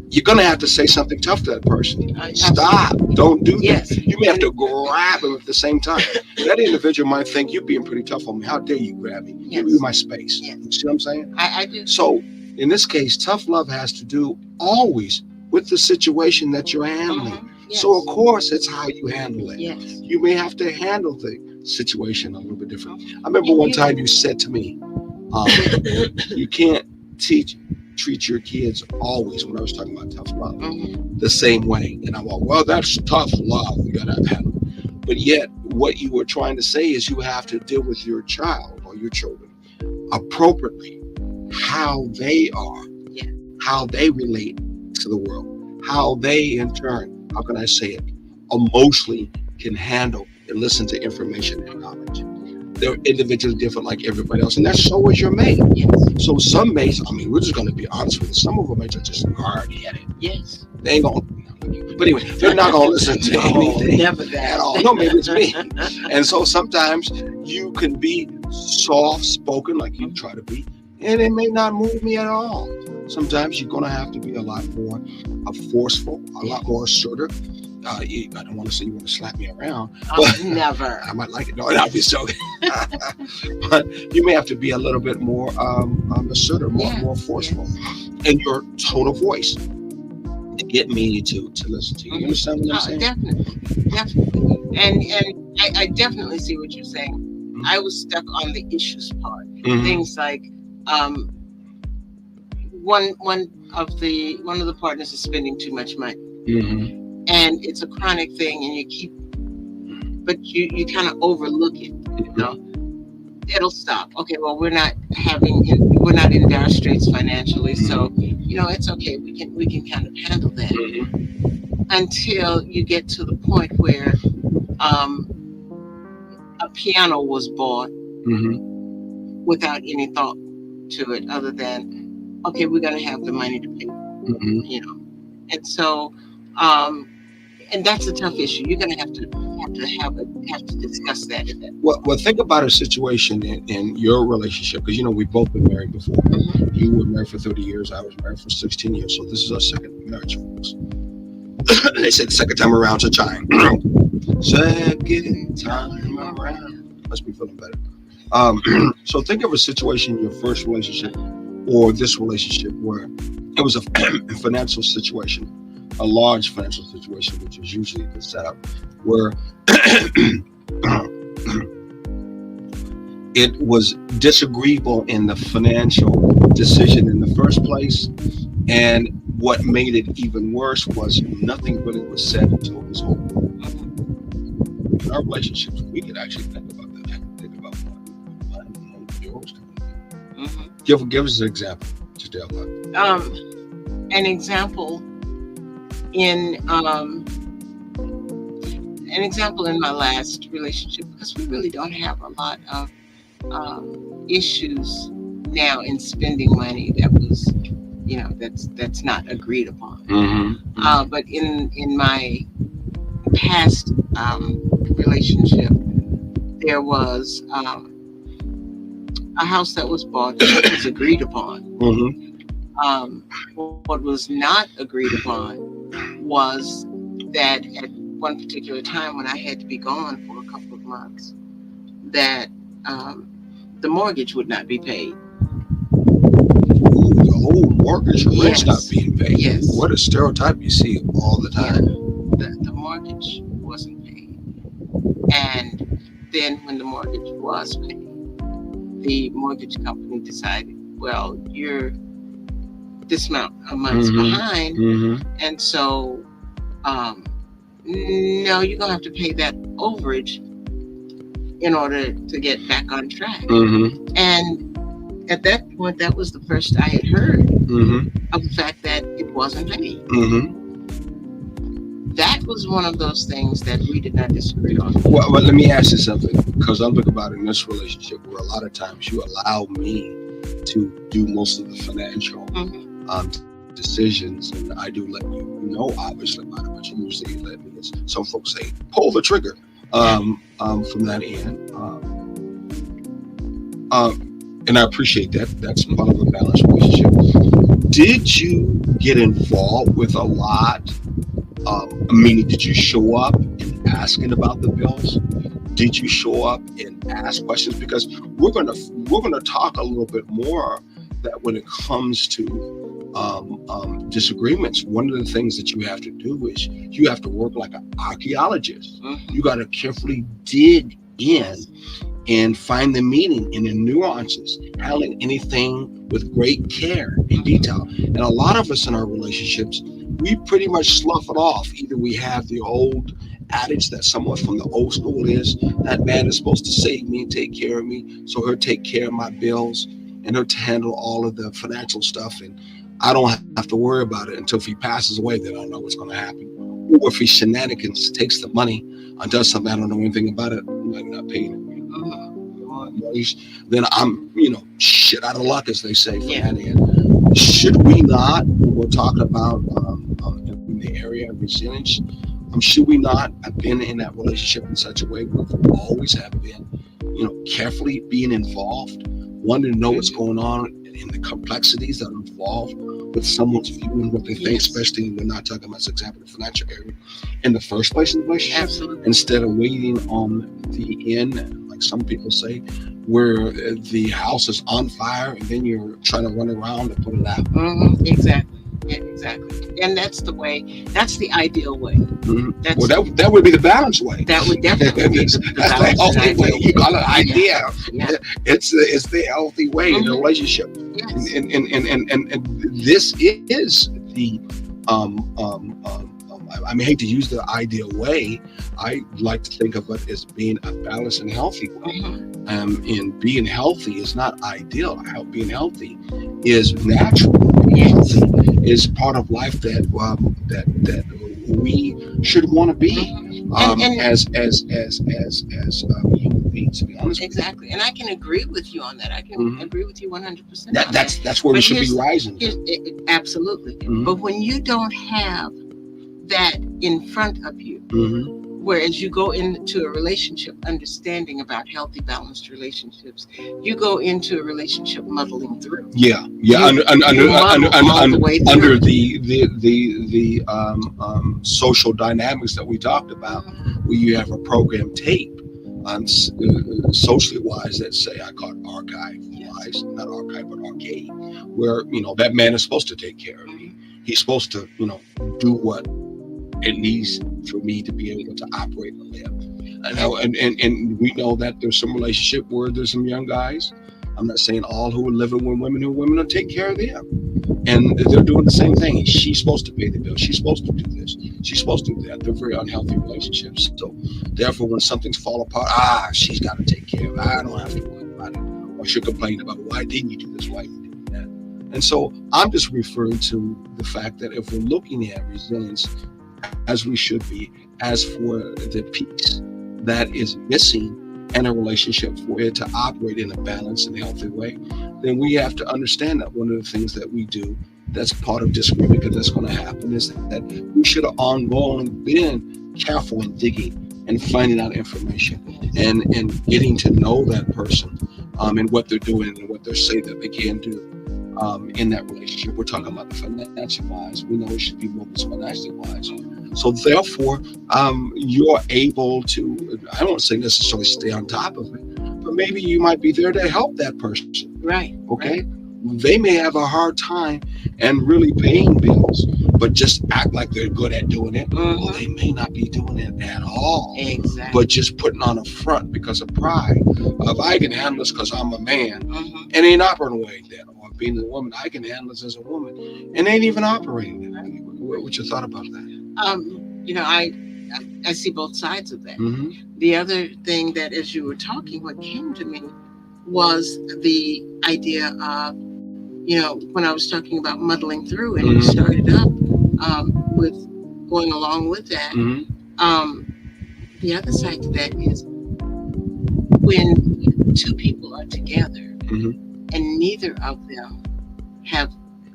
You're going to have to say something tough to that person. Stop. Don't do that. You may have to grab him at the same time. That individual might think you're being pretty tough on me. How dare you grab me? Give me my space. Yes. You see what I'm saying? I do. So in this case, tough love has to do always with the situation that you're handling. Yes. So of course, it's how you handle it. Yes. You may have to handle the situation a little bit different. I remember one time you said to me, you can't treat your kids always, when I was talking about tough love, the same way. And I'm like, well, that's tough love. You got to handle it. But yet, what you were trying to say is you have to deal with your child or your children appropriately, how they are, how they relate to the world, how they, in turn, how can I say it, emotionally can handle and listen to information and knowledge. they're individually different like everybody else, and that's so is your mate. Yes. So some mates, I mean, we're just going to be honest with you. Some of our mates are just hard headed. Yes. They ain't gonna. But anyway, they're not gonna listen to No, anything never that. at all. No, maybe it's me. And so sometimes you can be soft spoken, like you try to be, and it may not move me at all. Sometimes you're gonna have to be a lot more forceful, a lot more assertive. I don't want to say you want to slap me around, but Never. I might like it. No, I'll be so. But you may have to be a little bit more assertive, more forceful in your tone of voice to get me to listen to you. You understand what I'm saying? Definitely. And I definitely see what you're saying. I was stuck on the issues part. Things like one of the partners is spending too much money. And it's a chronic thing, and but you kind of overlook it. You know, it'll stop. Okay, well, we're not in dire straits financially, so it's okay. We can kind of handle that until you get to the point where a piano was bought without any thought to it, other than okay, we're gonna have the money to pay. And so. And that's a tough issue. You're going to have to discuss that. Well, think about a situation in your relationship, because we've both been married before. You were married for 30 years. I was married for 16 years. So this is our second marriage, folks. They said the second time around's a chime. Second time around. Must be feeling better. So think of a situation in your first relationship or this relationship where it was a financial situation. A large financial situation, which is usually the setup, where it was disagreeable in the financial decision in the first place, and what made it even worse was nothing really was said until it was over. In our relationships, we could actually think about that. Think about what yours could be. Give us an example, just an example. In an example in my last relationship, because we really don't have a lot of issues now in spending money that was that's not agreed upon. But in my past relationship, there was a house that was bought that was agreed upon. What was not agreed upon was that at one particular time when I had to be gone for a couple of months, that the mortgage would not be paid. The whole mortgage rent's not being paid. Yes. What a stereotype you see all the time. The mortgage wasn't paid. And then when the mortgage was paid, the mortgage company decided, well, you're this amount of months behind, and so no, you're gonna have to pay that overage in order to get back on track. And at that point, that was the first I had heard of the fact that it wasn't paid. That was one of those things that we did not disagree on. Well, let me ask you something, because I'm thinking about in this relationship where a lot of times you allow me to do most of the financial decisions, and I do let you know obviously about it, but you usually let me, as some folks say, pull the trigger from that end. And I appreciate that. That's part of a balanced relationship. Did you get involved with a lot? Meaning, did you show up and asking about the bills? Did you show up and ask questions? Because we're gonna talk a little bit more that when it comes to disagreements, one of the things that you have to do is you have to work like an archaeologist. You got to carefully dig in and find the meaning and the nuances, handling anything with great care and detail. And a lot of us in our relationships, we pretty much slough it off. Either we have the old adage that someone from the old school is, that man is supposed to save me and take care of me, so he'll take care of my bills and he'll handle all of the financial stuff, and I don't have to worry about it until if he passes away, then I don't know what's going to happen. Or if he shenanigans, takes the money and does something I don't know anything about it, I'm not paying it. place, then I'm, shit out of luck, as they say from Yeah. that end. Should we not, when we're talking about in the area of resilience, should we not have been in that relationship in such a way where we always have been, carefully being involved, wanting to know what's Mhm. going on in the complexities that are involved with someone's view and what they think, Yes. especially when we're not talking about, for example, the financial area in the first place in the relationship, Absolutely. instead of waiting on the end, like some people say, where the house is on fire and then you're trying to run around to put it out. Exactly. Yeah, exactly. And that's the way. That's the ideal way. Well, That's that would be the balanced way. that would definitely be the That's the balanced and healthy way. ideal You way. call it Yeah. idea. Yeah. It's the healthy way in a Hmm. relationship. Yes. And this is the I mean, I hate to use the ideal way. I like to think of it as being a balanced and healthy way. Hmm. And being healthy is not ideal. Being healthy is natural. Yes. Healthy is part of life that we should want to be And as human beings. To be honest with you, exactly. And I can agree with you on that. I can hmm agree with you 100% that on that. that's where we But should be here's rising here's to. absolutely. Hmm. But when you don't have that in front of you, Hmm. whereas you go into a relationship understanding about healthy, balanced relationships, you go into a relationship muddling through. Yeah, yeah. You you muddle all the way Under through. the social dynamics that we talked about, Mhm. where you have a program tape, socially wise, that say, I call it archive Yes. wise, not archive but arcade, where that man is supposed to take care of me. Mhm. He's supposed to do what it needs for me to be able to operate and live. I know, and we know that there's some relationship where there's some young guys. I'm not saying all who are living with women who women will take care of them, and they're doing the same thing. She's supposed to pay the bill. She's supposed to do this. She's supposed to do that. They're very unhealthy relationships. So, therefore, when something's fall apart, she's got to take care of it. I don't have to worry about it. Or she'll complain about, why didn't you do this? Why didn't you do that? And so, I'm just referring to the fact that if we're looking at resilience as we should be, as for the piece that is missing in a relationship for it to operate in a balanced and healthy way, then we have to understand that one of the things that we do that's part of disagreement, because that's going to happen, is that we should have ongoing been careful in digging and finding out information Yes. and getting to know that person, and what they're doing and what they're saying that they can do in that relationship. We're talking about the financial wise. We know it should be more than financially wise. So therefore, you're able to, I don't say necessarily stay on top of it, but maybe you might be there to help that person. Right. Okay. Right. They may have a hard time and really paying bills, but just act like they're good at doing it. Well, they Hmm. may not be doing it at all, Exactly. but just putting on a front because of pride of, I can handle this because I'm a man, Hmm. and ain't operating like that. Or being a woman, I can handle this as a woman, and ain't even operating that. What's your thought about that? I see both sides of that. Mm-hmm. The other thing that, as you were talking, what came to me was the idea of, when I was talking about muddling through, and you Mm-hmm. started up with going along with that. Mm-hmm. Um, the other side to that is when two people are together Mm-hmm. and neither of them have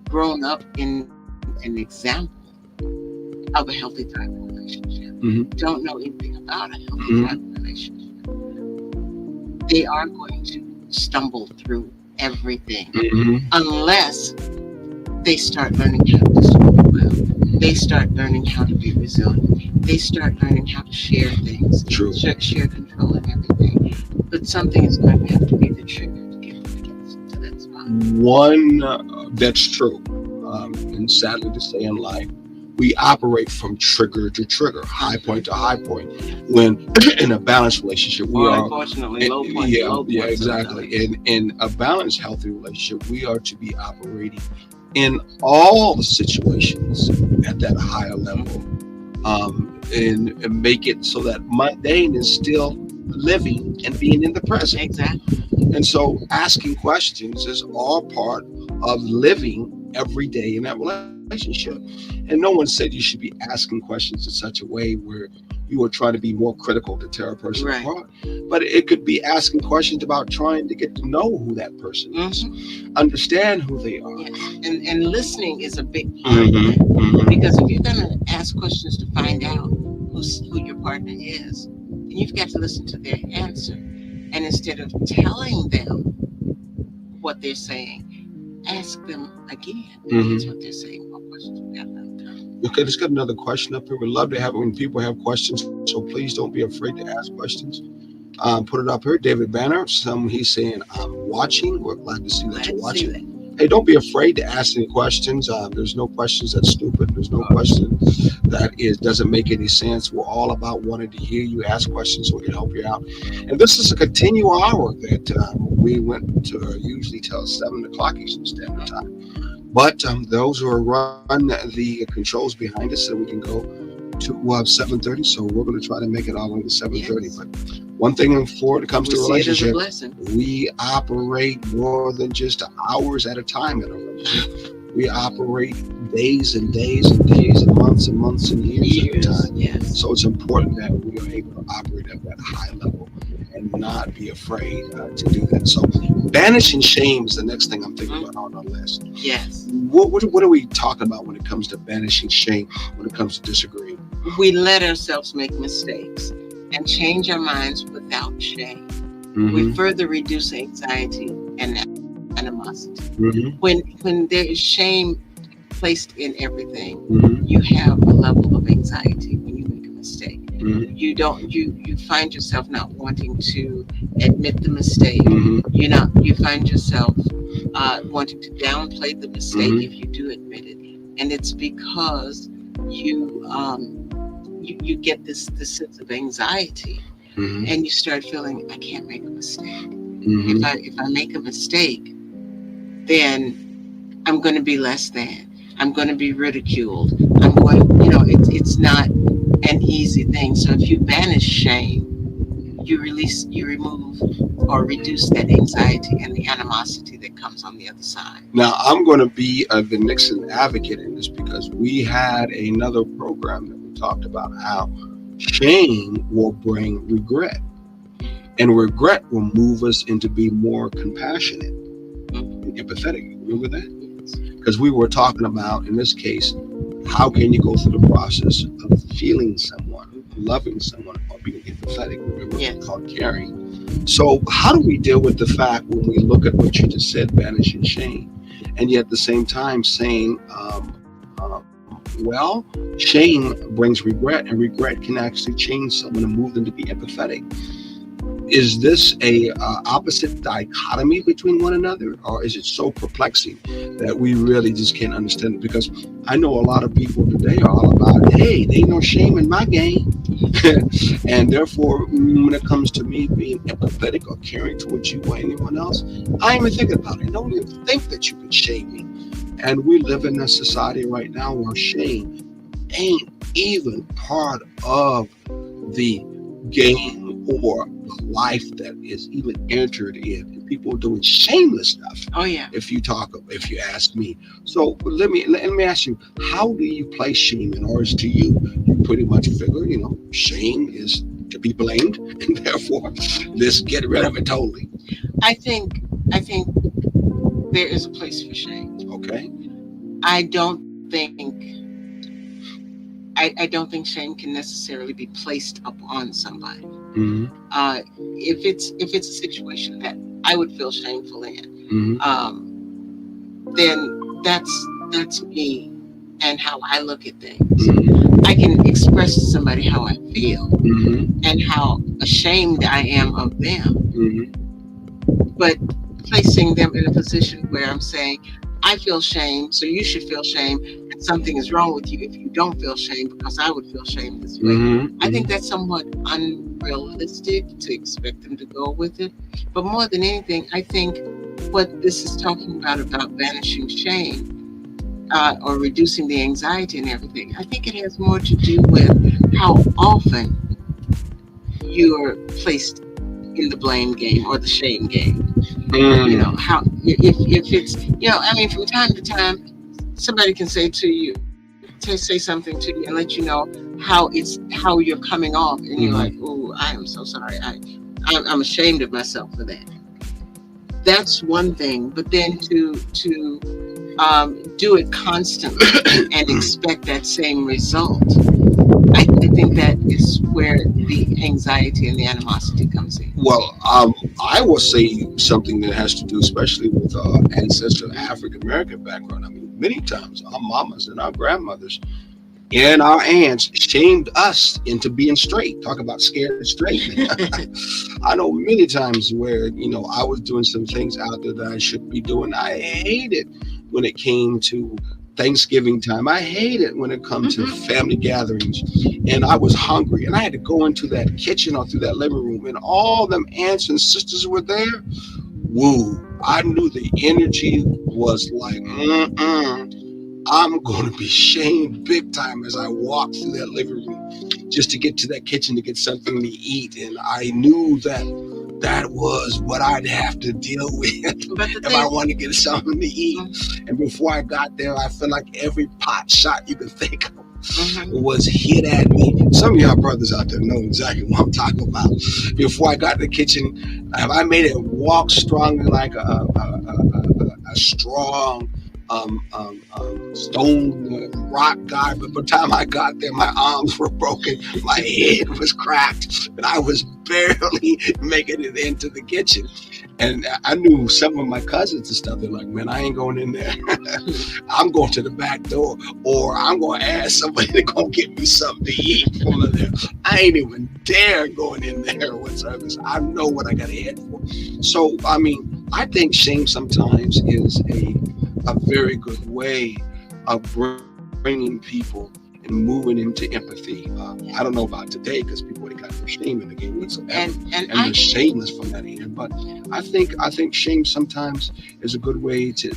grown up in an example of a healthy thriving relationship, Mm-hmm. don't know anything about a healthy Mm-hmm. thriving relationship, they are going to stumble through everything Mm-hmm. unless they start learning how to distribute well. They start learning how to be resilient. They start learning how to share things, True. share control and everything. But something is going to have to be the trigger to get them to that spot. One, that's true. And sadly to say, in life, we operate from trigger to trigger, high point to high point. When in a balanced relationship, we Or are, unfortunately, low point to yeah, low yeah, point exactly. sometimes. In a balanced, healthy relationship, we are to be operating in all the situations at that higher level, and make it so that mundane is still living and being in the present. Exactly. And so asking questions is all part of living every day in that relationship. And no one said you should be asking questions in such a way where you will try to be more critical to tear a person Right. apart. But it could be asking questions about trying to get to know who that person is, understand who they are. Yes. And listening is a big part of that. Because if you're going to ask questions to find out who your partner is, then you've got to listen to their answer. And instead of telling them what they're saying, ask them again if it's what they're saying. More questions we got another time. Okay, let's get another question up here. We'd love to have it when people have questions, so please don't be afraid to ask questions. Put it up here. David Banner, he's saying, I'm watching. We're glad to see that Glad you're to see watching. that. Hey, don't be afraid to ask any questions. There's no questions that's stupid. There's no question that doesn't make any sense. We're all about wanting to hear you ask questions so we can help you out. And this is a continual hour that we went to usually till 7 o'clock Eastern Standard Time. But those who are run the controls behind us, so we can go to 7:30. So we're going to try to make it all the way to 7:30. Yes. But one thing when it comes We to see it as a relationship, blessing. we operate more than just hours at a time in a relationship. We operate days and days and days and months and years at a time. Yes. So it's important that we are able to operate at that high level and not be afraid to do that. So banishing shame is the next thing I'm thinking about on our list. Yes. What are we talking about when it comes to banishing shame, when it comes to disagreeing? We let ourselves make mistakes and change our minds without shame. We further reduce anxiety and animosity. When there is shame placed in everything, you have a level of anxiety when you make a mistake. You find yourself not wanting to admit the mistake. You find yourself wanting to downplay the mistake if you do admit it, and it's because you you get this sense of anxiety, and you start feeling, I can't make a mistake. If I make a mistake, then I'm going to be less than. I'm going to be ridiculed. I'm going, it's not an easy thing. So if you banish shame, you remove or reduce that anxiety and the animosity that comes on the other side. Now, I'm going to be the Nixon advocate in this because we had another program that we talked about how shame will bring regret. And regret will move us into being more compassionate and empathetic. Remember that? Because we were talking about, in this case, how can you go through the process of feeling someone, loving someone, or being empathetic? Remember, it's called caring. So how do we deal with the fact when we look at what you just said, banishing shame, and yet at the same time saying, well, shame brings regret, and regret can actually change someone and move them to be empathetic. Is this a opposite dichotomy between one another, or is it so perplexing that we really just can't understand it? Because I know a lot of people today are all about, hey, there ain't no shame in my game. And therefore, when it comes to me being empathetic or caring towards you or anyone else, I ain't even thinking about it. Don't even think that you can shame me. And we live in a society right now where shame ain't even part of the game or the life that is even entered in. And people are doing shameless stuff. Oh yeah. If you ask me. So let me ask you, how do you place shame in ours to you? You pretty much figure, shame is to be blamed, and therefore let's get rid of it totally. I think there is a place for shame. Okay. I don't think shame can necessarily be placed upon somebody. If it's a situation that I would feel shameful in, then that's me and how I look at things. I can express to somebody how I feel and how ashamed I am of them, but placing them in a position where I'm saying, I feel shame, so you should feel shame, and something is wrong with you if you don't feel shame because I would feel shame this way. I think that's somewhat unrealistic to expect them to go with it. But more than anything, I think what this is talking about banishing shame or reducing the anxiety and everything, I think it has more to do with how often you're placed in the blame game or the shame game. How if it's from time to time somebody can say something to you and let you know how you're coming off, and you're like, Mm-hmm. oh, I am so sorry. I'm ashamed of myself for that. That's one thing. But then to do it constantly and expect that same result, I think that is where the anxiety and the animosity comes in. Well, I will say something that has to do, especially with ancestral African American background. I mean, many times our mamas and our grandmothers and our aunts shamed us into being straight. Talk about scared straight. I know many times where I was doing some things out there that I should be doing. I hated when it came to Thanksgiving time. I hated when it come to Mhm. family gatherings, and I was hungry, and I had to go into that kitchen or through that living room, and all them aunts and sisters were there. Woo! I knew the energy was like, I'm going to be shamed big time as I walked through that living room just to get to that kitchen to get something to eat. And I knew that that was what I'd have to deal with But the if I thing, wanted to get something to eat. mhm, And before I got there, I felt like every pot shot you could think of mhm, was hit at me. Some of y'all brothers out there know exactly what I'm talking about. Before I got in the kitchen, if I made it walk strongly like a strong stone rock guy, but by the time I got there, my arms were broken, my head was cracked, and I was barely making it into the kitchen. And I knew some of my cousins and stuff. They're like, "Man, I ain't going in there. I'm going to the back door, or I'm going to ask somebody to go get me something to eat from there. I ain't even dare going in there whatsoever. I know what I got to head for." So, I mean, I think shame sometimes is a very good way of bringing people and moving into empathy. I don't know about today because people ain't got no shame in the game whatsoever, and and they're I shameless from that end. But I think shame sometimes is a good way to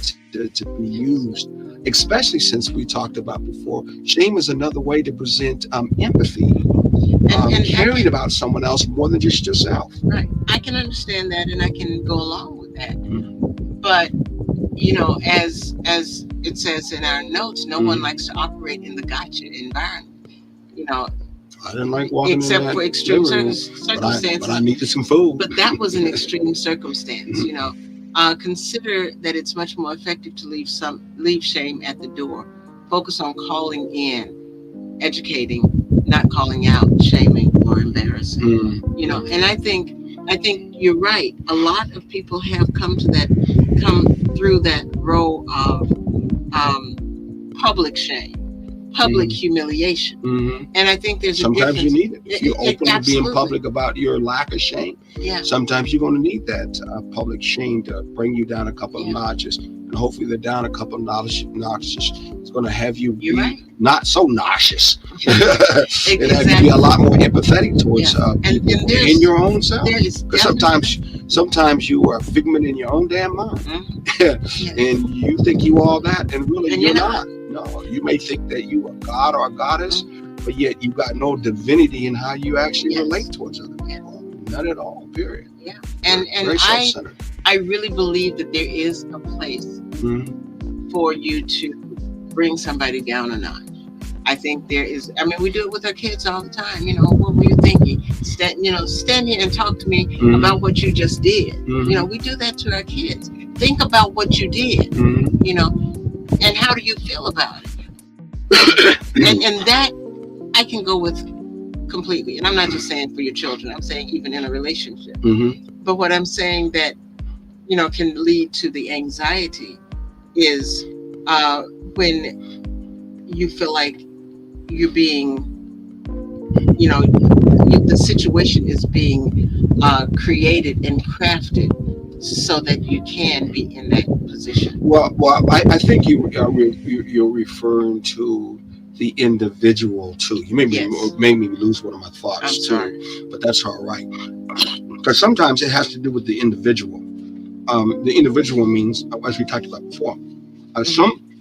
be used, especially since we talked about before. Shame is another way to present empathy, and I caring can about someone else more than just yourself. right, I can understand that, and I can go along with that. Mm-hmm. But as it says in our notes, no one likes to operate in the gotcha environment. You know, I didn't like walking in except that for extreme living room, but I circumstances. needed some food. But that was an extreme circumstance. Mhm. Consider that it's much more effective to leave shame at the door. Focus on calling in, educating, not calling out, shaming or embarrassing. And I think you're right. A lot of people have come through that role of public shame, public Mm-hmm. humiliation. Mm-hmm. And I think there's a Sometimes you difference. need it. If you're open to being Absolutely. public about your lack of shame, Yeah. sometimes you're going to need that public shame to bring you down a couple of Yeah. notches. And hopefully, the down a couple of notches is going to have you You're be right. not so nauseous. It have you be a Exactly. lot more empathetic Yeah. towards And people and and your own self. there is Because definitely. sometimes you are a figment in your own damn mind. Mhm. Yes. And you think you all that, and really And you're you're not. not. No, you may think that you are God or a goddess, Mhm. but yet you got no divinity in how you actually Yes. relate towards other Yes. people. None at all. Period. Yeah. And Very I self-centered. I really believe that there is a place for you to bring somebody down a notch. I think there is. I mean, we do it with our kids all the time. What were you thinking? Stand here and talk to me about what you just did. We do that to our kids. Think about what you did. And how do you feel about it? And that I can go with completely. And I'm not just saying for your children. I'm saying even in a relationship. But what I'm saying that can lead to the anxiety is when you feel like you're being, the situation is being created and crafted so that you can be in that position. Well, I think you're referring to the individual too. You Yes. made me lose one of my I'm thoughts sorry. too, but that's all right. Because sometimes it has to do with the individual. The individual means, as we talked about before,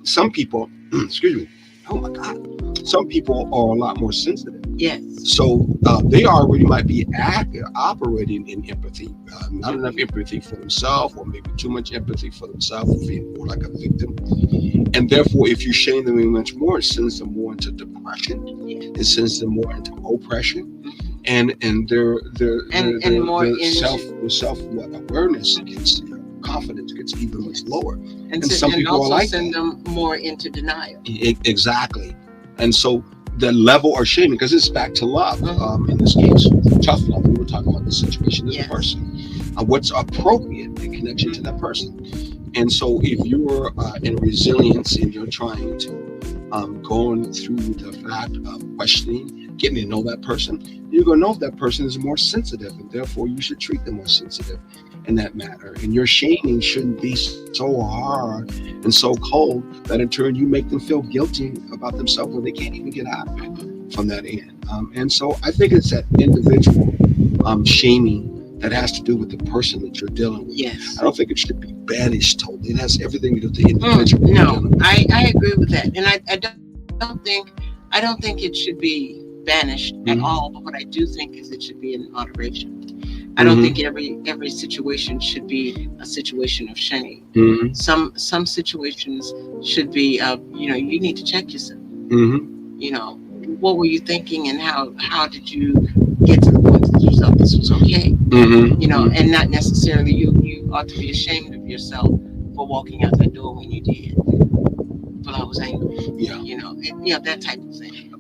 some people, excuse me, oh my God, some people are a lot more sensitive. Yes. So they already might be operating in empathy, not enough empathy for themselves, or maybe too much empathy for themselves, feeling more like a victim. And therefore, if you shame them much more, it sends them more into depression. depression. It Yes. sends them more into oppression, Mhm. and And more their into self awareness Mhm. gets, confidence gets even much Yes. lower. And some And people are also like send that. them more into denial. Exactly. And so the level of shaming, because it's back to love, in Mhm. this case, tough love. We were talking about the situation as a Yes. person, what's appropriate in connection to that Mhm. person. And so if you're in resilience and you're trying to going through the fact of questioning, getting to know that person, you're going to know if that person is more sensitive, and therefore you should treat them more sensitive in that matter. And your shaming shouldn't be so hard and so cold that in turn you make them feel guilty about themselves when they can't even get out of it Mhm. from that end. And so I think it's that individual shaming that has to do with the person that you're dealing with. I Yes. don't think it should be banished totally. It has everything to do with the individual you're No, dealing with. I agree with that, and I don't think it should be banished at all. But Hmm. what I do think is it should be in moderation. I don't think Hmm. every situation should be a situation of shame. Hmm. Some situations should be you need to check yourself. Hmm. You know, what were you thinking, and how did you get to the point that you thought this was okay? Hmm. And not necessarily you ought to be ashamed of yourself for walking out that door when you did. Well, I was angry. Yeah. That type of thing,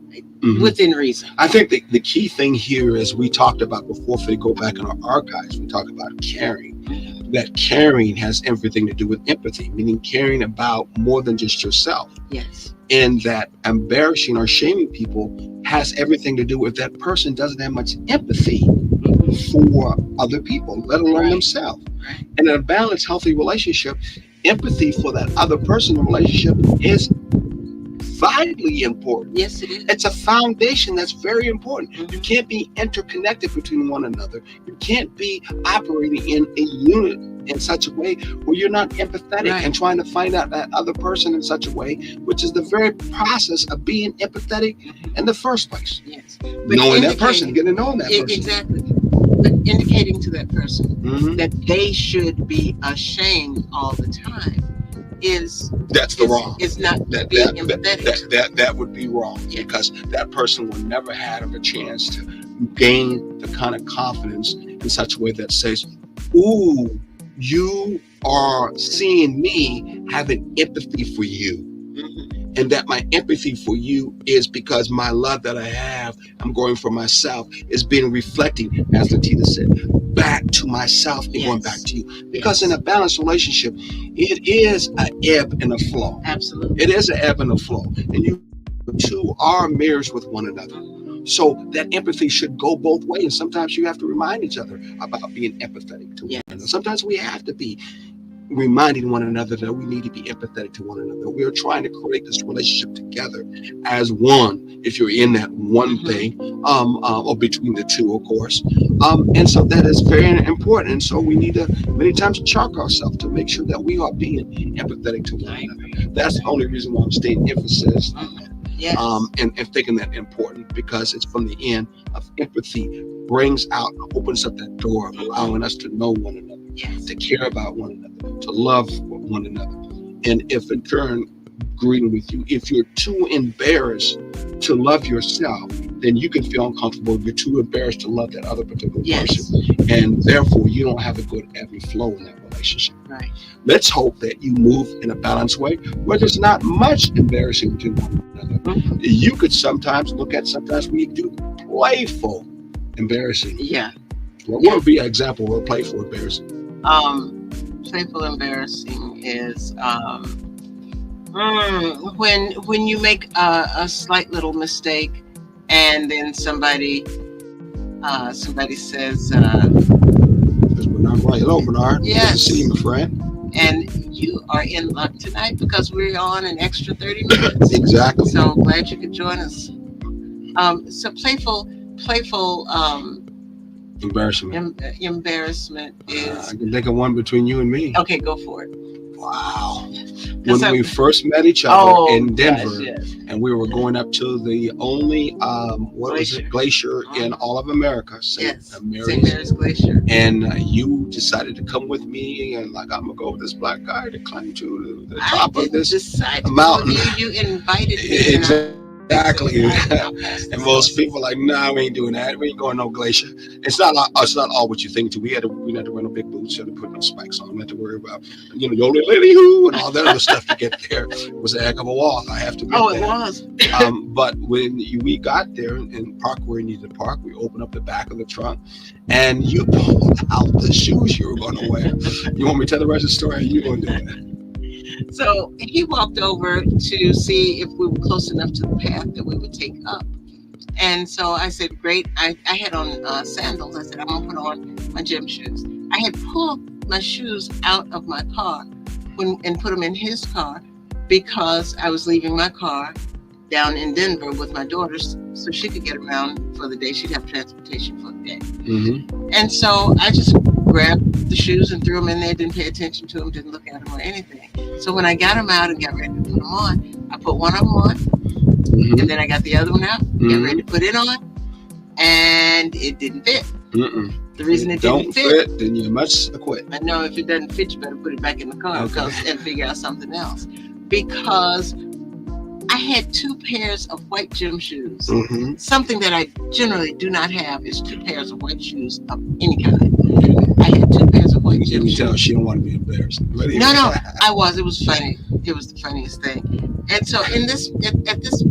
Hmm. within reason. I think the key thing here is we talked about before, if we go back in our archives, we talk about caring. Mhm. That caring has everything to do with empathy, meaning caring about more than just yourself. Yes. And that embarrassing or shaming people has everything to do with that person doesn't have much empathy Mhm. for other people, let alone Right. themselves. Right. And in a balanced, healthy relationship, empathy for that other person in the relationship is vitally important. Yes, it is. It's a foundation that's very important. You Mhm. can't be interconnected between one another. You can't be operating in a unit in such a way where you're not empathetic Right. and trying to find out that other person in such a way, which is the very process of being empathetic in Mhm. the first place. Yes. But Knowing that person, indicating getting to know that person. exactly, but indicating to that person Hmm. that they should be ashamed all the time is That's the wrong. is not That being that that empathetic that to them. that would be wrong, Yes. because that person will never have a chance to gain the kind of confidence in such a way that says, "Ooh, you are seeing me having empathy for you." Mhm. And that my empathy for you is because my love that I have, I'm going for myself, is being reflecting, as Latita said, back to myself and going back Yes. to you. Because in Yes. a balanced relationship, it is an ebb and a flow. It Absolutely. is an ebb and a flow. And you two are mirrors with one another. Mhm. So that empathy should go both ways. And sometimes you have to remind each other about being empathetic to one another. Yes. Sometimes we have to be reminding one another that we need to be empathetic to one another. We are trying to create this relationship together as one. If you're in that one thing, Mhm. or between the two, of course, and so that is very important. And so we need to many times check ourselves to make sure that we are being empathetic to one I another. agree. That's the only reason why I'm staying emphasis on that, Mhm. Yes. and thinking that important, because it's from the end of empathy brings out, opens up that door of allowing Mhm. us to know one another, to Yes. care about one another, to love one another. And if in turn, agreeing with you, if you're too embarrassed to love yourself, then you can feel uncomfortable. You're too embarrassed to love that other particular person. Yes. And therefore, you don't have a good ebb and flow in that relationship. Right. Let's hope that you move in a balanced way where there's not much embarrassing between one another. Mhm. You could sometimes look at, sometimes we do playful embarrassing. Yeah. What Yeah. would be an example of a playful embarrassing? Um, Playful embarrassing is when you make a slight little mistake, and then somebody says Because Bernard, well, hello, Bernard. Good to see you, yes, my friend. and you are in luck tonight because we're on an extra 30 minutes. Exactly. So glad you could join us. So playful Embarrassment. embarrassment I is can think of one between you and me. okay. Go for it. Wow. Because When I we first met each other oh in gosh, Denver, yes, and we were going up to the only, what was it, glacier. glacier in all of America, St. Yes, St. Mary's. Mary's Glacier. And you decided to come with me, and like, I'm gonna go with this black guy to climb to the I top of didn't this decide to come with mountain. you. You invited me, and I Exactly. Exactly. I'll pass And this most on. people are like, nah, we ain't doing that. We ain't going no glacier. It's not all what you think. Too. We had to wear no big boots. We had to put no spikes on. We had to worry about yo lily hoo and all that other stuff to get there. It was a heck of a walk. I have to admit Oh, it that. was. But when we got there and parked where we needed to park, we opened up the back of the trunk, and you pulled out the shoes you were going to wear. You want me to tell the rest of the story? Or you going to do it? So he walked over to see if we were close enough to the path that we would take up. And so I said, great. I had on sandals. I said, I'm going to put on my gym shoes. I had pulled my shoes out of my car and put them in his car because I was leaving my car down in Denver with my daughters so she could get around for the day. She'd have transportation for the day. Mm-hmm. And so I just grabbed the shoes and threw them in there, didn't pay attention to them, didn't look at them or anything. So when I got them out and got ready to put them on, I put one of them on, Mm-hmm. and then I got the other one out, got ready to put it on, and it didn't fit. Mm-mm. The reason it Don't didn't fit, then you must quit. I know if it doesn't fit, you better put it back in the car Okay. and figure out something else. Because I had two pairs of white gym shoes. Mm-hmm. Something that I generally do not have is two pairs of white shoes of any kind. I had two pairs of white You gym can tell shoes. she don't want to be embarrassed. No, I was. It was funny. It was the funniest thing. And so at this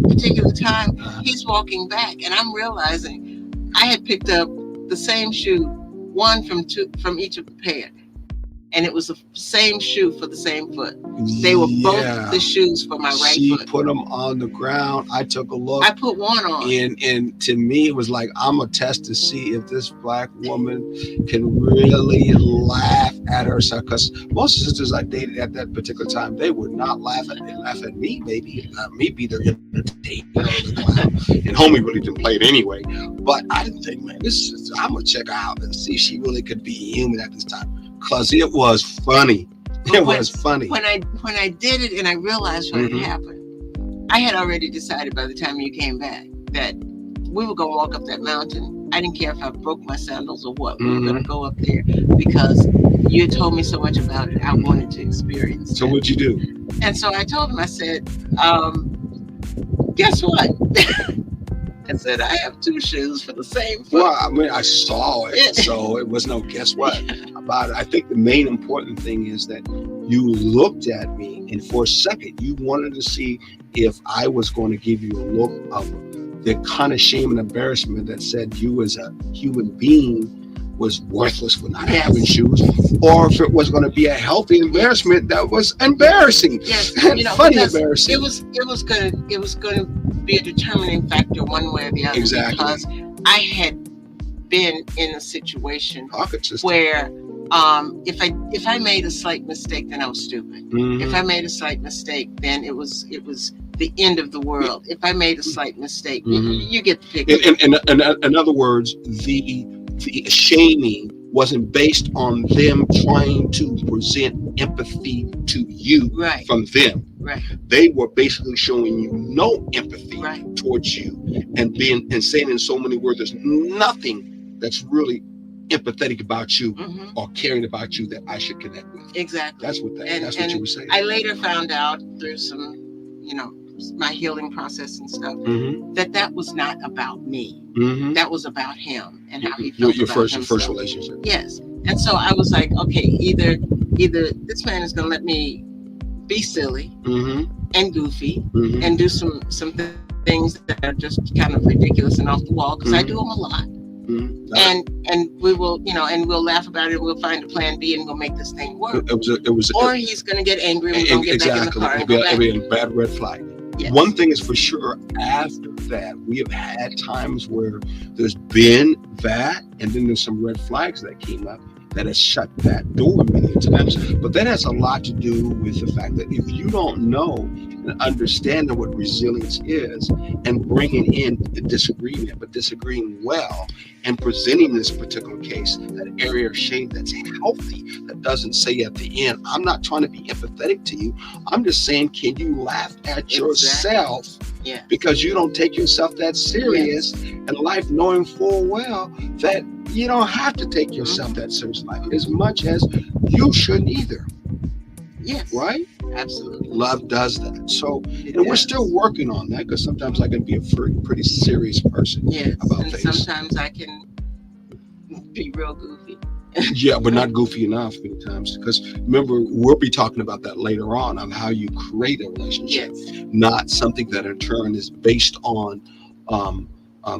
particular time, he's walking back, and I'm realizing I had picked up the same shoe, one from each of the pair, and it was the same shoe for the same foot. They were both the shoes for my right She foot. put them on the ground. I took a look. I put one on. And to me, it was like, I'm a test to see if this black woman can really laugh at herself. Because most sisters I dated at that particular time, they would not laugh at me. They laugh at me, maybe. Me be their entertainer or the clown. And homie really didn't play it anyway. But I didn't think, man, I'm going to check her out and see if she really could be human at this time. Because it was funny. It was funny. When I did it and I realized what had happened, I had already decided by the time you came back that we were going to walk up that mountain. I didn't care if I broke my sandals or what. We were going to go up there because you had told me so much about it. I wanted to experience it. So what'd you do? And so I told him, I said, guess what? I said, I have two shoes for the same foot. Well, I mean, I saw it, so it was no guess what about it. I think the main important thing is that you looked at me, and for a second, you wanted to see if I was going to give you a look of the kind of shame and embarrassment that said you as a human being was worthless for not having shoes, or if it was going to be a healthy embarrassment that was embarrassing. Yes, funny embarrassing. It was going to be a determining factor one way or the other. Exactly. Because I had been in a situation where if I made a slight mistake, then I was stupid. Mm-hmm. If I made a slight mistake, then it was the end of the world. If I made a slight mistake, you get the picture. In other words, the shaming wasn't based on them trying to present empathy to you from them. Right. They were basically showing you no empathy towards you and saying in so many words, there's nothing that's really empathetic about you or caring about you that I should connect with. Exactly. That's what you were saying. I later found out through some, my healing process and stuff, that was not about me. That was about him and how he felt your about first himself. relationship. Yes. And so I was like, okay, either this man is going to let me be silly and goofy and do some things that are just kind of ridiculous and off the wall, because I do them a lot. And we will, and we'll laugh about it. We'll find a plan B and we'll make this thing work. Or he's going to get angry and we're going to get back in the car and go back. It'll be a bad red flag. Yes. One thing is for sure, after that, we have had times where there's been that, and then there's some red flags that came up that has shut that door many times. But that has a lot to do with the fact that if you don't know and understand what resilience is and bringing in the disagreement, but disagreeing well and presenting this particular case, that area of shame that's healthy, that doesn't say at the end, I'm not trying to be empathetic to you. I'm just saying, can you laugh at yourself? Yeah. Because you don't take yourself that serious in life, knowing full well that you don't have to take yourself that serious in life as much as you shouldn't either. Yes. Right? Absolutely. Love does that. So, It and we're does. still working on that because sometimes I can be a pretty serious person Yes. about And things. sometimes I can be real goofy. Yeah, but not goofy enough many times. Because remember, we'll be talking about that later on how you create a relationship, Yes. not something that in turn is based on, um,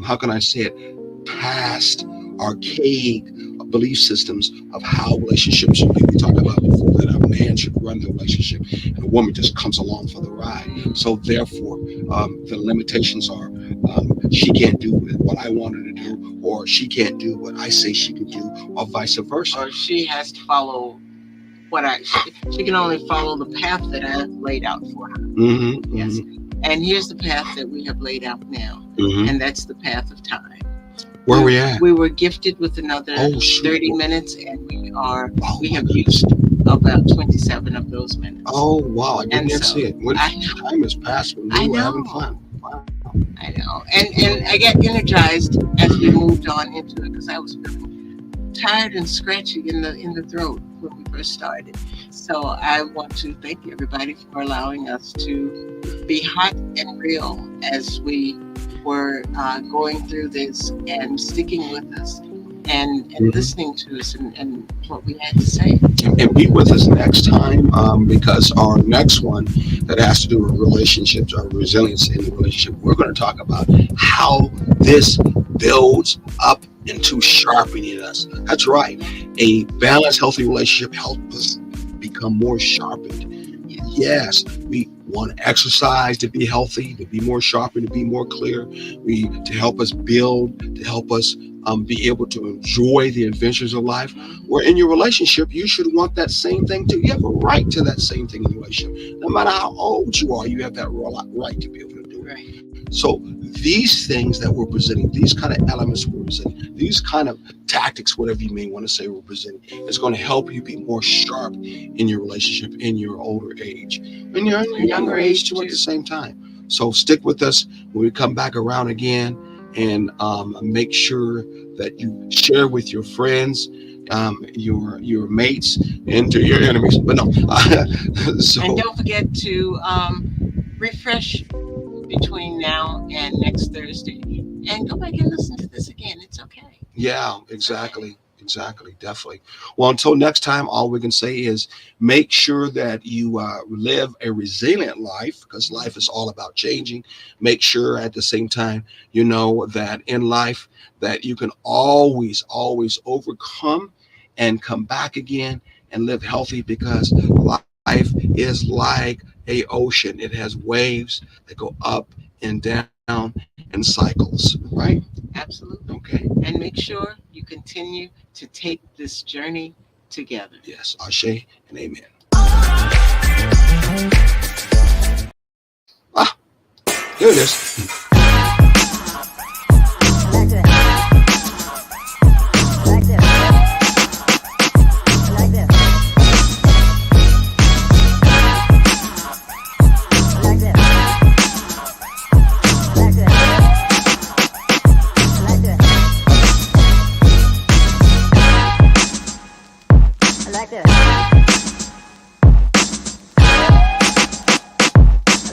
how can I say it, past archaic belief systems of how relationships should be. We talked about before that a man should run the relationship and a woman just comes along for the ride. So therefore, the limitations are she can't do what I want her to do, or she can't do what I say she can do, or vice versa. Or she has to follow what she can only follow the path that I've laid out for her. Mm-hmm, Yes. mm-hmm, And here's the path that we have laid out now, mm-hmm. and that's the path of time. Where are we at? We were gifted with another Oh, shoot. 30 minutes, and we Oh, have my used about 27 of those minutes. Oh, wow. I didn't And even so see it. When I time has passed when I we were having know. fun. Wow. I know. And I got energized as we moved on into it because I was feeling tired and scratchy in the throat when we first started. So I want to thank everybody for allowing us to be hot and real as we were going through this and sticking with us and listening to us and what we had to say. And be with us next time because our next one that has to do with relationships or resilience in the relationship, we're going to talk about how this builds up into sharpening us. That's right. A balanced, healthy relationship helps us become more sharpened. Yes, we want to exercise to be healthy, to be more sharpened, to be more clear. To help us build, to help us be able to enjoy the adventures of life. Where in your relationship, you should want that same thing too. You have a right to that same thing in your relationship. No matter how old you are, you have that right to be able to do it. Right. So these things that we're presenting, these kind of elements we're presenting, these kind of tactics, whatever you may want to say we're presenting, is going to help you be more sharp in your relationship in your older age. And you're in your younger age too at the same time. So stick with us when we come back around again, and make sure that you share with your friends, your mates, and to your enemies. But no, so And don't forget to refresh between now and next Thursday, and go back and listen to this again. It's okay. yeah, exactly. Exactly, definitely. Well, until next time, all we can say is make sure that you live a resilient life because life is all about changing. Make sure at the same time, you know that in life that you can always overcome and come back again and live healthy because life is like a ocean. It has waves that go up and down and cycles, right? Absolutely. Okay. And make sure you continue to take this journey together. Yes, Ashe and amen. Ah, here it is.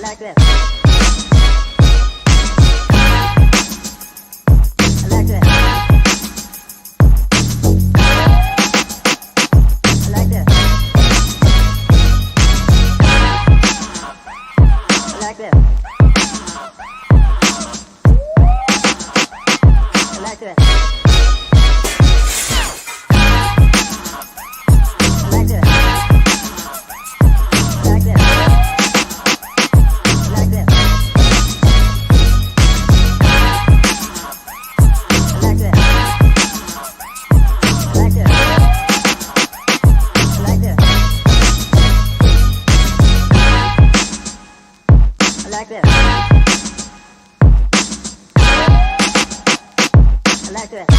Like this.